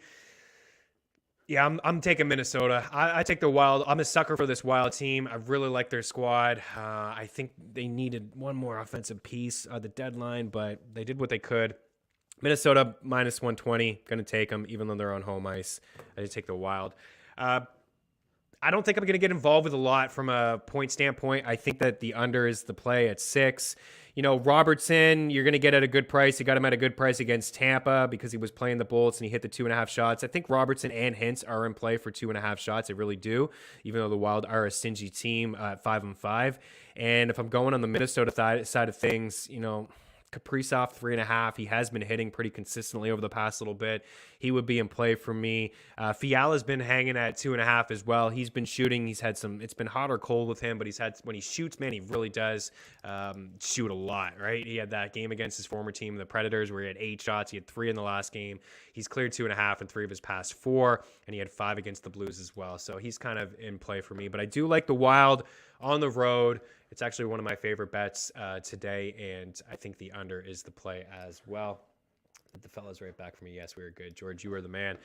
Yeah, I'm taking Minnesota. I take the Wild. I'm a sucker for this Wild team. I really like their squad. I think they needed one more offensive piece at the deadline, but they did what they could. Minnesota minus 120. Going to take them, even though they're on home ice. I did take the Wild. I don't think I'm going to get involved with a lot from a point standpoint. I think that the under is the play at 6. Robertson, you're going to get at a good price. You got him at a good price against Tampa because he was playing the Bolts and he hit the 2.5 shots. I think Robertson and Hintz are in play for 2.5 shots. They really do, even though the Wild are a stingy team at 5-5. And if I'm going on the Minnesota side of things, Kaprizov 3.5. He has been hitting pretty consistently over the past little bit. He would be in play for me. Fiala's been hanging at 2.5 as well. He's been shooting. He's had some. It's been hot or cold with him, but when he shoots, man, he really does shoot a lot. Right? He had that game against his former team, the Predators, where he had 8 shots. He had 3 in the last game. He's cleared 2.5 in 3 of his past 4, and he had 5 against the Blues as well. So he's kind of in play for me. But I do like the Wild on the road. It's actually one of my favorite bets today, and I think the under is the play as well. The fella's right back for me. Yes, we are good. George, you are the man.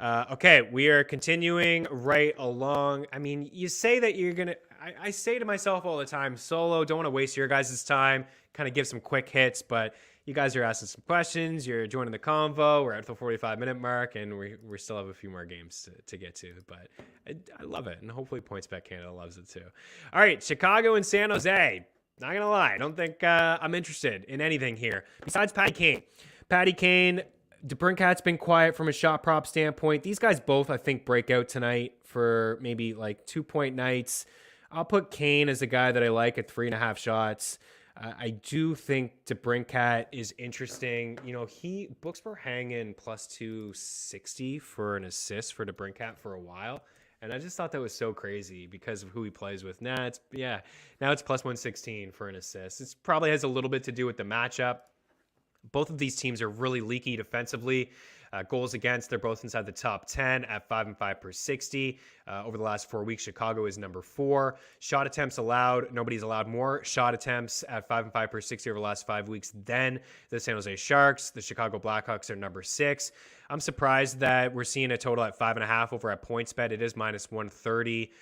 Okay, we are continuing right along. I mean, you say that you're going to – I say to myself all the time, Solo, don't want to waste your guys' time, kind of give some quick hits, but you guys are asking some questions. You're joining the convo. We're at the 45-minute mark, and we still have a few more games to get to, but I love it, and hopefully PointsBet Canada loves it too. All right, Chicago and San Jose. Not going to lie. I don't think I'm interested in anything here besides Patty Kane. Patty Kane, DeBrincat's been quiet from a shot prop standpoint. These guys both, I think, break out tonight for maybe like 2-point nights. I'll put Kane as a guy that I like at 3.5 shots. I do think DeBrincat is interesting. He books were hanging plus 260 for an assist for DeBrincat for a while. And I just thought that was so crazy because of who he plays with. Now it's plus 116 for an assist. It probably has a little bit to do with the matchup. Both of these teams are really leaky defensively. Goals against, they're both inside the top 10 at 5-5 per 60. Over the last 4 weeks, Chicago is number 4. Shot attempts allowed, nobody's allowed more shot attempts at 5-5 per 60 over the last 5 weeks than the San Jose Sharks. The Chicago Blackhawks are number 6. I'm surprised that we're seeing a total at 5.5 over at PointsBet. It is minus 130.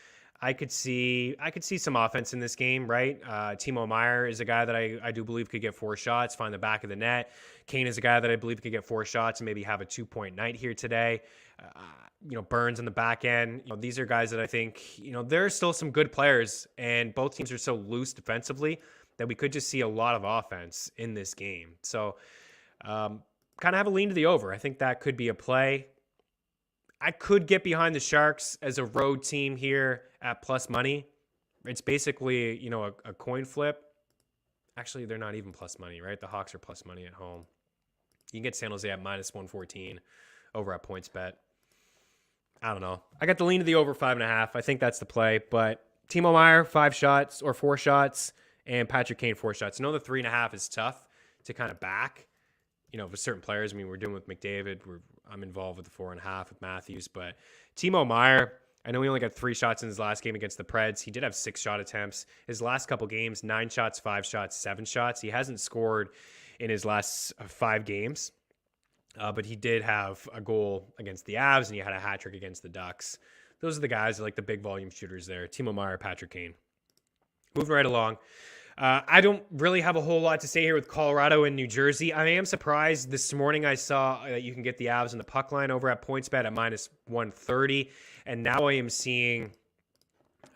I could see some offense in this game, right? Timo Meyer is a guy that I do believe could get 4 shots, find the back of the net. Kane is a guy that I believe could get 4 shots and maybe have a 2-point night here today. Burns on the back end. These are guys that I think, there are still some good players, and both teams are so loose defensively that we could just see a lot of offense in this game. So kind of have a lean to the over. I think that could be a play. I could get behind the Sharks as a road team here at plus money. It's basically, a coin flip. Actually, they're not even plus money, right? The Hawks are plus money at home. You can get San Jose at minus 114 over at PointsBet. I don't know. I got the lean to the over 5.5. I think that's the play. But Timo Meyer, 5 shots or 4 shots, and Patrick Kane, 4 shots. I know the 3.5 is tough to kind of back, with certain players. I mean, we're doing with McDavid. I'm involved with the 4.5 with Matthews. But Timo Meyer, I know he only got 3 shots in his last game against the Preds. He did have 6 shot attempts. His last couple games, 9 shots, 5 shots, 7 shots. He hasn't scored in his last 5 games. But he did have a goal against the Avs, and he had a hat trick against the Ducks. Those are the guys, like the big volume shooters there. Timo Meyer, Patrick Kane. Moving right along. I don't really have a whole lot to say here with Colorado and New Jersey. I am surprised. This morning I saw that you can get the Avs in the puck line over at PointsBet at minus 130. And now I am seeing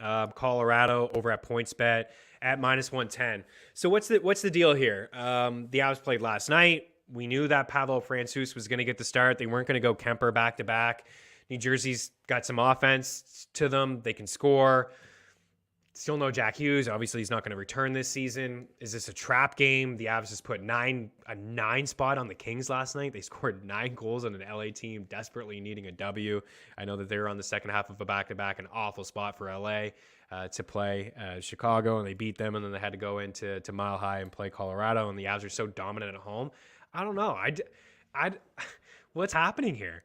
Colorado over at PointsBet at minus 110. So what's the deal here? The Avs played last night. We knew that Pavel Francouz was going to get the start. They weren't going to go Kemper back-to-back. New Jersey's got some offense to them. They can score. Still no Jack Hughes. Obviously, he's not going to return this season. Is this a trap game? The Avs just put a 9 spot on the Kings last night. They scored 9 goals on an LA team desperately needing a W. I know that they were on the second half of a back-to-back, an awful spot for LA to play Chicago, and they beat them, and then they had to go into Mile High and play Colorado, and the Avs are so dominant at home. I don't know. What's happening here?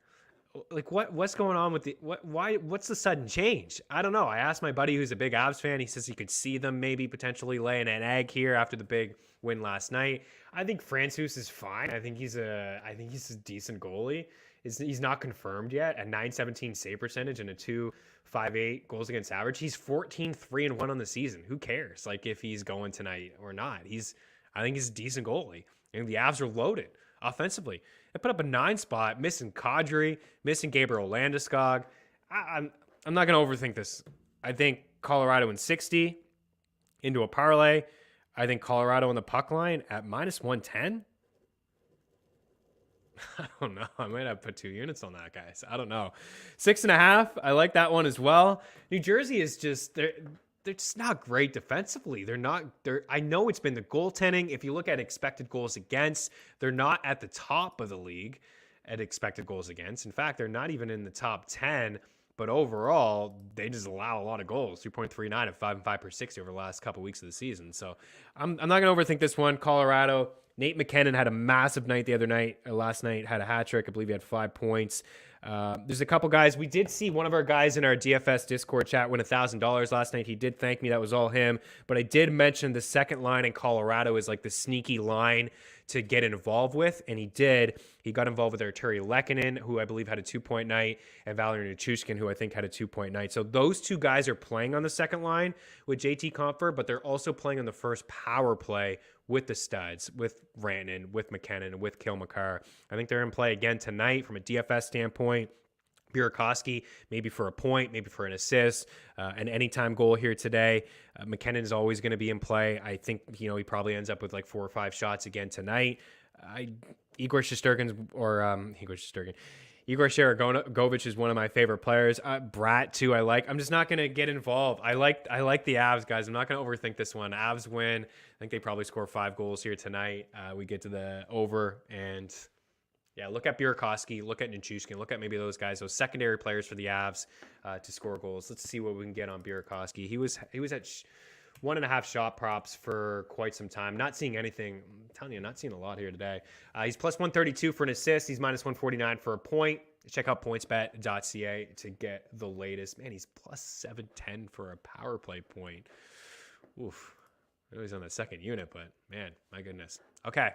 Like what's going on with what's the sudden change? I don't know. I asked my buddy who's a big Avs fan. He says he could see them maybe potentially laying an egg here after the big win last night. I think Francouz is fine. I think he's a decent goalie. He's not confirmed yet. A .917 save percentage and a .258 goals against average. He's 14-3-1 on the season. Who cares? Like if he's going tonight or not. I think he's a decent goalie. And the Avs are loaded offensively. They put up a 9 spot, missing Kadri, missing Gabriel Landeskog. I'm not going to overthink this. I think Colorado in 60 into a parlay. I think Colorado on the puck line at minus 110. I don't know. I might have put 2 units on that, guys. I don't know. 6.5. I like that one as well. New Jersey is just they're just not great defensively. I know it's been the goaltending. If you look at expected goals against, they're not at the top of the league at expected goals against. In fact, they're not even in the top 10. But overall, they just allow a lot of goals, 2.39 at 5-5 per 60 over the last couple weeks of the season. So I'm not going to overthink this one. Colorado, Nate McKinnon had a massive night the other night. Last night had a hat trick. I believe he had 5 points. There's a couple guys. We did see one of our guys in our DFS Discord chat win $1,000 last night. He did thank me. That was all him. But I did mention the second line in Colorado is like the sneaky line to get involved with, and he did. He got involved with Arturi Lehkonen, who I believe had a 2-point night, and Valery Nichushkin, who I think had a 2-point night. So those 2 guys are playing on the second line with JT Compher, but they're also playing on the first power play with the studs, with Rantanen, with McKinnon, with Kale McCarr. I think they're in play again tonight from a DFS standpoint. Burakovsky, maybe for a point, maybe for an assist, an anytime goal here today. McKinnon is always going to be in play. I think, he probably ends up with like 4 or 5 shots again tonight. Igor Sharangovich is one of my favorite players. Bratt too, I like. I'm just not going to get involved. I like the Avs, guys. I'm not going to overthink this one. Avs win. I think they probably score 5 goals here tonight. We get to the over, and yeah, look at Burakovsky, look at Nichushkin, look at maybe those guys, those secondary players for the Avs to score goals. Let's see what we can get on Burakovsky. He was at 1.5 shot props for quite some time. Not seeing anything. I'm telling you, not seeing a lot here today. He's plus 132 for an assist. He's minus 149 for a point. Check out PointsBet.ca to get the latest. Man, he's plus 710 for a power play point. Oof. I know he's on the second unit, but man, my goodness. Okay.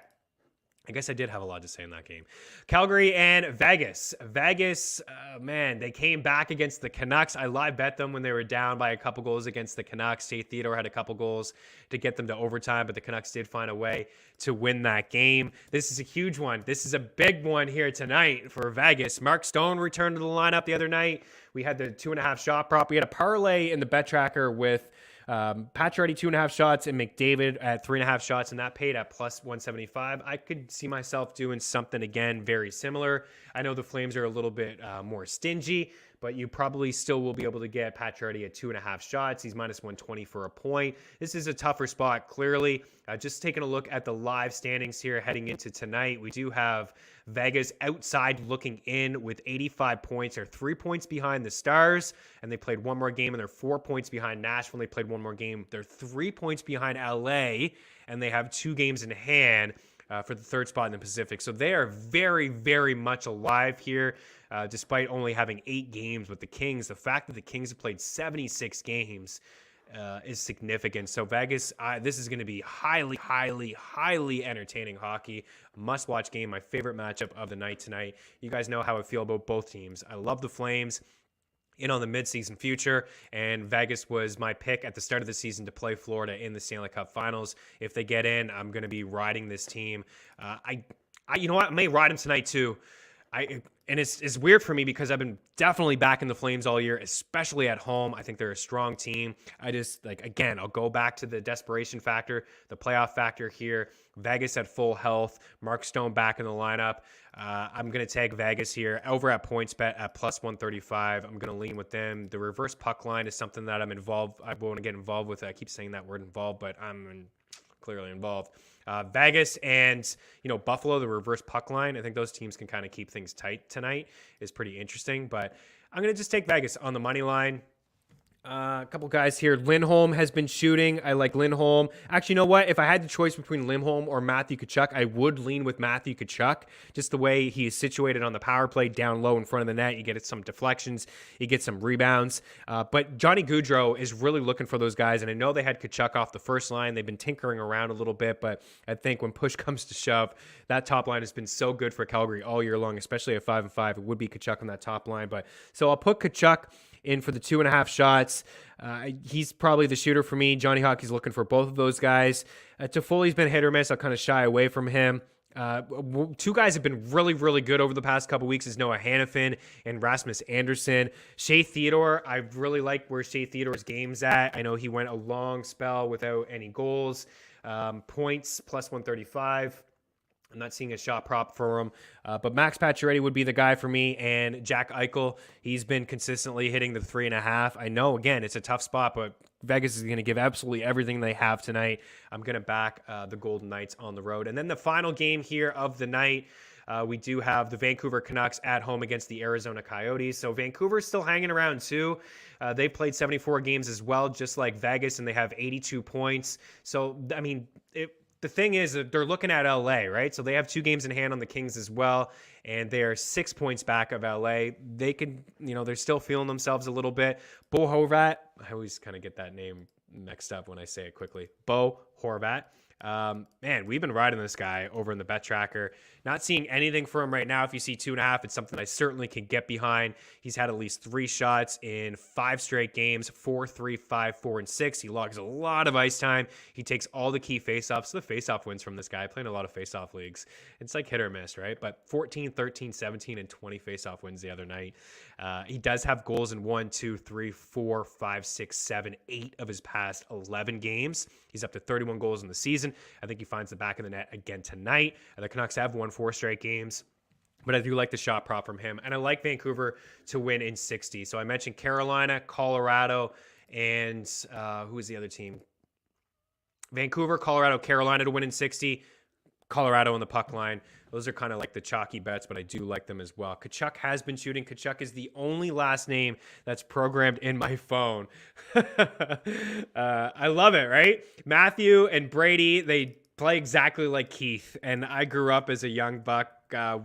I guess I did have a lot to say in that game. Calgary and Vegas. Vegas, man, they came back against the Canucks. I live bet them when they were down by a couple goals against the Canucks. Jay Theodore had a couple goals to get them to overtime, but the Canucks did find a way to win that game. This is a huge one. This is a big one here tonight for Vegas. Mark Stone returned to the lineup the other night. We had the 2.5 shot prop. We had a parlay in the bet tracker with Pacioretty 2.5 shots and McDavid at 3.5 shots, and that paid at plus 175. I could see myself doing something again very similar. I know the Flames are a little bit more stingy, but you probably still will be able to get Pacioretty at 2.5 shots. He's minus 120 for a point. This is a tougher spot, clearly. Just taking a look at the live standings here heading into tonight, we do have Vegas outside looking in with 85 points. They're 3 points behind the Stars, and they played one more game, and they're 4 points behind Nashville. They played one more game. They're 3 points behind LA, and they have 2 games in hand for the third spot in the Pacific. So they are very, very much alive here, despite only having 8 games with the Kings. The fact that the Kings have played 76 games is significant. So Vegas, this is going to be highly, highly, highly entertaining hockey. Must-watch game, my favorite matchup of the night tonight. You guys know how I feel about both teams. I love the Flames in on the midseason future, and Vegas was my pick at the start of the season to play Florida in the Stanley Cup Finals. If they get in, I'm going to be riding this team. You know what? I may ride them tonight too. And it's weird for me because I've been definitely backing the Flames all year, especially at home. I think they're a strong team. I just, again, I'll go back to the desperation factor, the playoff factor here. Vegas at full health. Mark Stone back in the lineup. I'm going to take Vegas here over at PointsBet at plus 135. I'm going to lean with them. The reverse puck line is something that I'm involved. I want to get involved with. I keep saying that word involved, but I'm clearly involved. Vegas and, Buffalo, the reverse puck line. I think those teams can kind of keep things tight tonight. Is pretty interesting, but I'm going to just take Vegas on the money line. A couple guys here. Lindholm has been shooting. I like Lindholm. Actually, you know what? If I had the choice between Lindholm or Matthew Tkachuk, I would lean with Matthew Tkachuk. Just the way he is situated on the power play down low in front of the net. You get some deflections. You get some rebounds. But Johnny Gaudreau is really looking for those guys. And I know they had Tkachuk off the first line. They've been tinkering around a little bit. But I think when push comes to shove, that top line has been so good for Calgary all year long, especially at 5-5. It would be Tkachuk on that top line. So I'll put Tkachuk in for the 2.5 shots. He's probably the shooter for me. Johnny Hockey's looking for both of those guys. Toffoli's been hit or miss. I'll kind of shy away from him. Two guys have been really, really good over the past couple weeks is Noah Hannafin and Rasmus Andersson. Shea Theodore, I really like where Shea Theodore's game's at. I know he went a long spell without any goals. Points plus 135. I'm not seeing a shot prop for him, but Max Pacioretty would be the guy for me, and Jack Eichel. He's been consistently hitting the 3.5. I know, again, it's a tough spot, but Vegas is going to give absolutely everything they have tonight. I'm going to back the Golden Knights on the road. And then the final game here of the night, we do have the Vancouver Canucks at home against the Arizona Coyotes. So Vancouver's still hanging around too. They've played 74 games as well, just like Vegas, and they have 82 points. So, I mean, the thing is that they're looking at LA, right? So they have 2 games in hand on the Kings as well, and they're 6 points back of LA. They could, they're still feeling themselves a little bit. Bo Horvat, I always kind of get that name mixed up when I say it quickly. Bo Horvat. Man, we've been riding this guy over in the bet tracker. Not seeing anything for him right now. If you see 2.5, it's something I certainly can get behind. He's had at least 3 shots in 5 straight games, 4, 3, 5, 4, and 6. He logs a lot of ice time. He takes all the key faceoffs. The faceoff wins from this guy. Playing a lot of faceoff leagues. It's like hit or miss, right? But 14, 13, 17, and 20 faceoff wins the other night. He does have goals in 1, 2, 3, 4, 5, 6, 7, 8 of his past 11 games. He's up to 31 goals in the season. I think he finds the back of the net again tonight. The Canucks have won 4 straight games, but I do like the shot prop from him. And I like Vancouver to win in 60. So I mentioned Carolina, Colorado, and who is the other team? Vancouver, Colorado, Carolina to win in 60. Colorado on the puck line. Those are kind of like the chalky bets, but I do like them as well. Tkachuk has been shooting. Tkachuk is the only last name that's programmed in my phone. I love it, right? Matthew and Brady, they play exactly like Keith. And I grew up as a young buck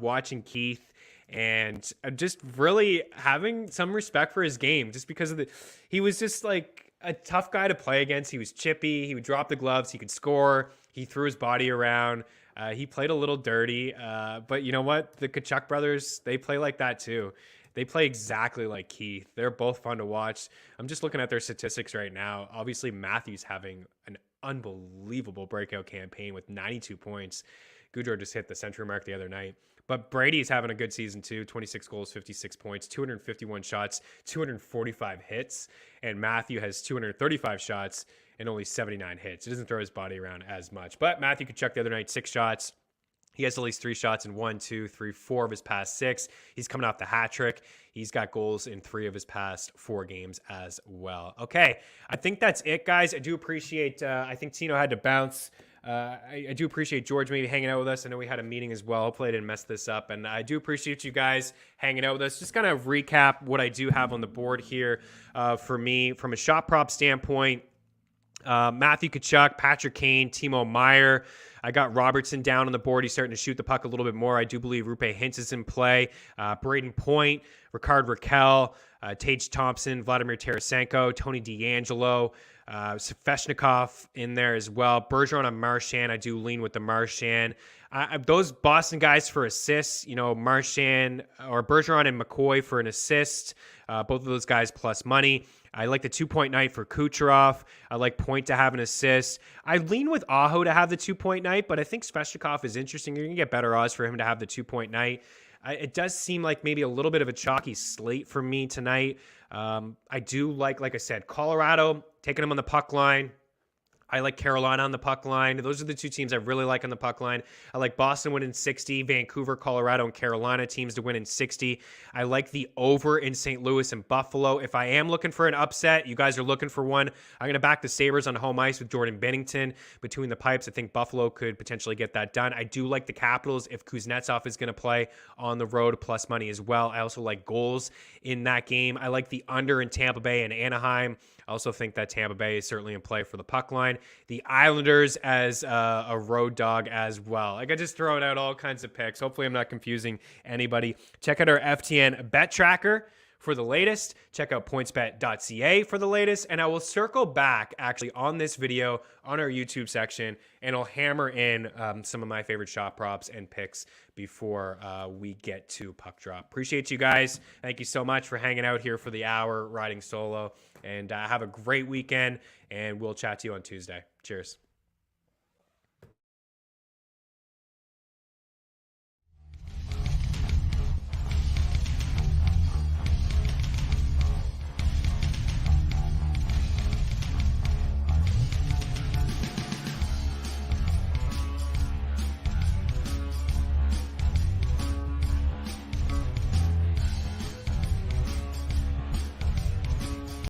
watching Keith and just really having some respect for his game just because of he was just like a tough guy to play against. He was chippy. He would drop the gloves. He could score. He threw his body around. He played a little dirty, but you know what? The Tkachuk brothers, they play like that too. They play exactly like Keith. They're both fun to watch. I'm just looking at their statistics right now. Obviously, Matthew's having an unbelievable breakout campaign with 92 points. Goudreau just hit the century mark the other night. But Brady's having a good season too. 26 goals, 56 points, 251 shots, 245 hits. And Matthew has 235 shots and only 79 hits. He doesn't throw his body around as much. But Matthew Tkachuk the other night, 6 shots. He has at least 3 shots in 1, 2, 3, 4 of his past 6. He's coming off the hat trick. He's got goals in 3 of his past 4 games as well. Okay, I think that's it, guys. I do appreciate, I think Tino had to bounce. I do appreciate George maybe hanging out with us. I know we had a meeting as well. Hopefully I didn't mess this up. And I do appreciate you guys hanging out with us. Just kind of recap what I do have on the board here for me from a shot prop standpoint. Matthew Tkachuk, Patrick Kane, Timo Meyer. I got Robertson down on the board. He's starting to shoot the puck a little bit more. I do believe Rupe Hintz is in play. Braden Point, Ricard Raquel, Tage Thompson, Vladimir Tarasenko, Tony DeAngelo, Svechnikov in there as well. Bergeron and Marchand. I do lean with the Marchand. Those Boston guys for assists, Marchand or Bergeron and McCoy for an assist. Both of those guys plus money. I like the 2-point night for Kucherov. I like Point to have an assist. I lean with Aho to have the 2-point night, but I think Svechnikov is interesting. You're going to get better odds for him to have the 2-point night. It does seem like maybe a little bit of a chalky slate for me tonight. I do like I said, Colorado, taking them on the puck line. I like Carolina on the puck line. Those are the 2 teams I really like on the puck line. I like Boston winning 60, Vancouver, Colorado, and Carolina teams to win in 60. I like the over in St. Louis and Buffalo. If I am looking for an upset, you guys are looking for one, I'm going to back the Sabres on home ice with Jordan Binnington between the pipes. I think Buffalo could potentially get that done. I do like the Capitals if Kuznetsov is going to play on the road, plus money as well. I also like goals in that game. I like the under in Tampa Bay and Anaheim. I also think that Tampa Bay is certainly in play for the puck line. The Islanders as a road dog as well. Like I just throwing out all kinds of picks. Hopefully I'm not confusing anybody. Check out our FTN bet tracker for the latest. Check out pointsbet.ca for the latest. And I will circle back actually on this video on our YouTube section, and I'll hammer in some of my favorite shot props and picks before we get to puck drop. Appreciate you guys. Thank you so much for hanging out here for the hour riding solo. And have a great weekend, and we'll chat to you on Tuesday. Cheers.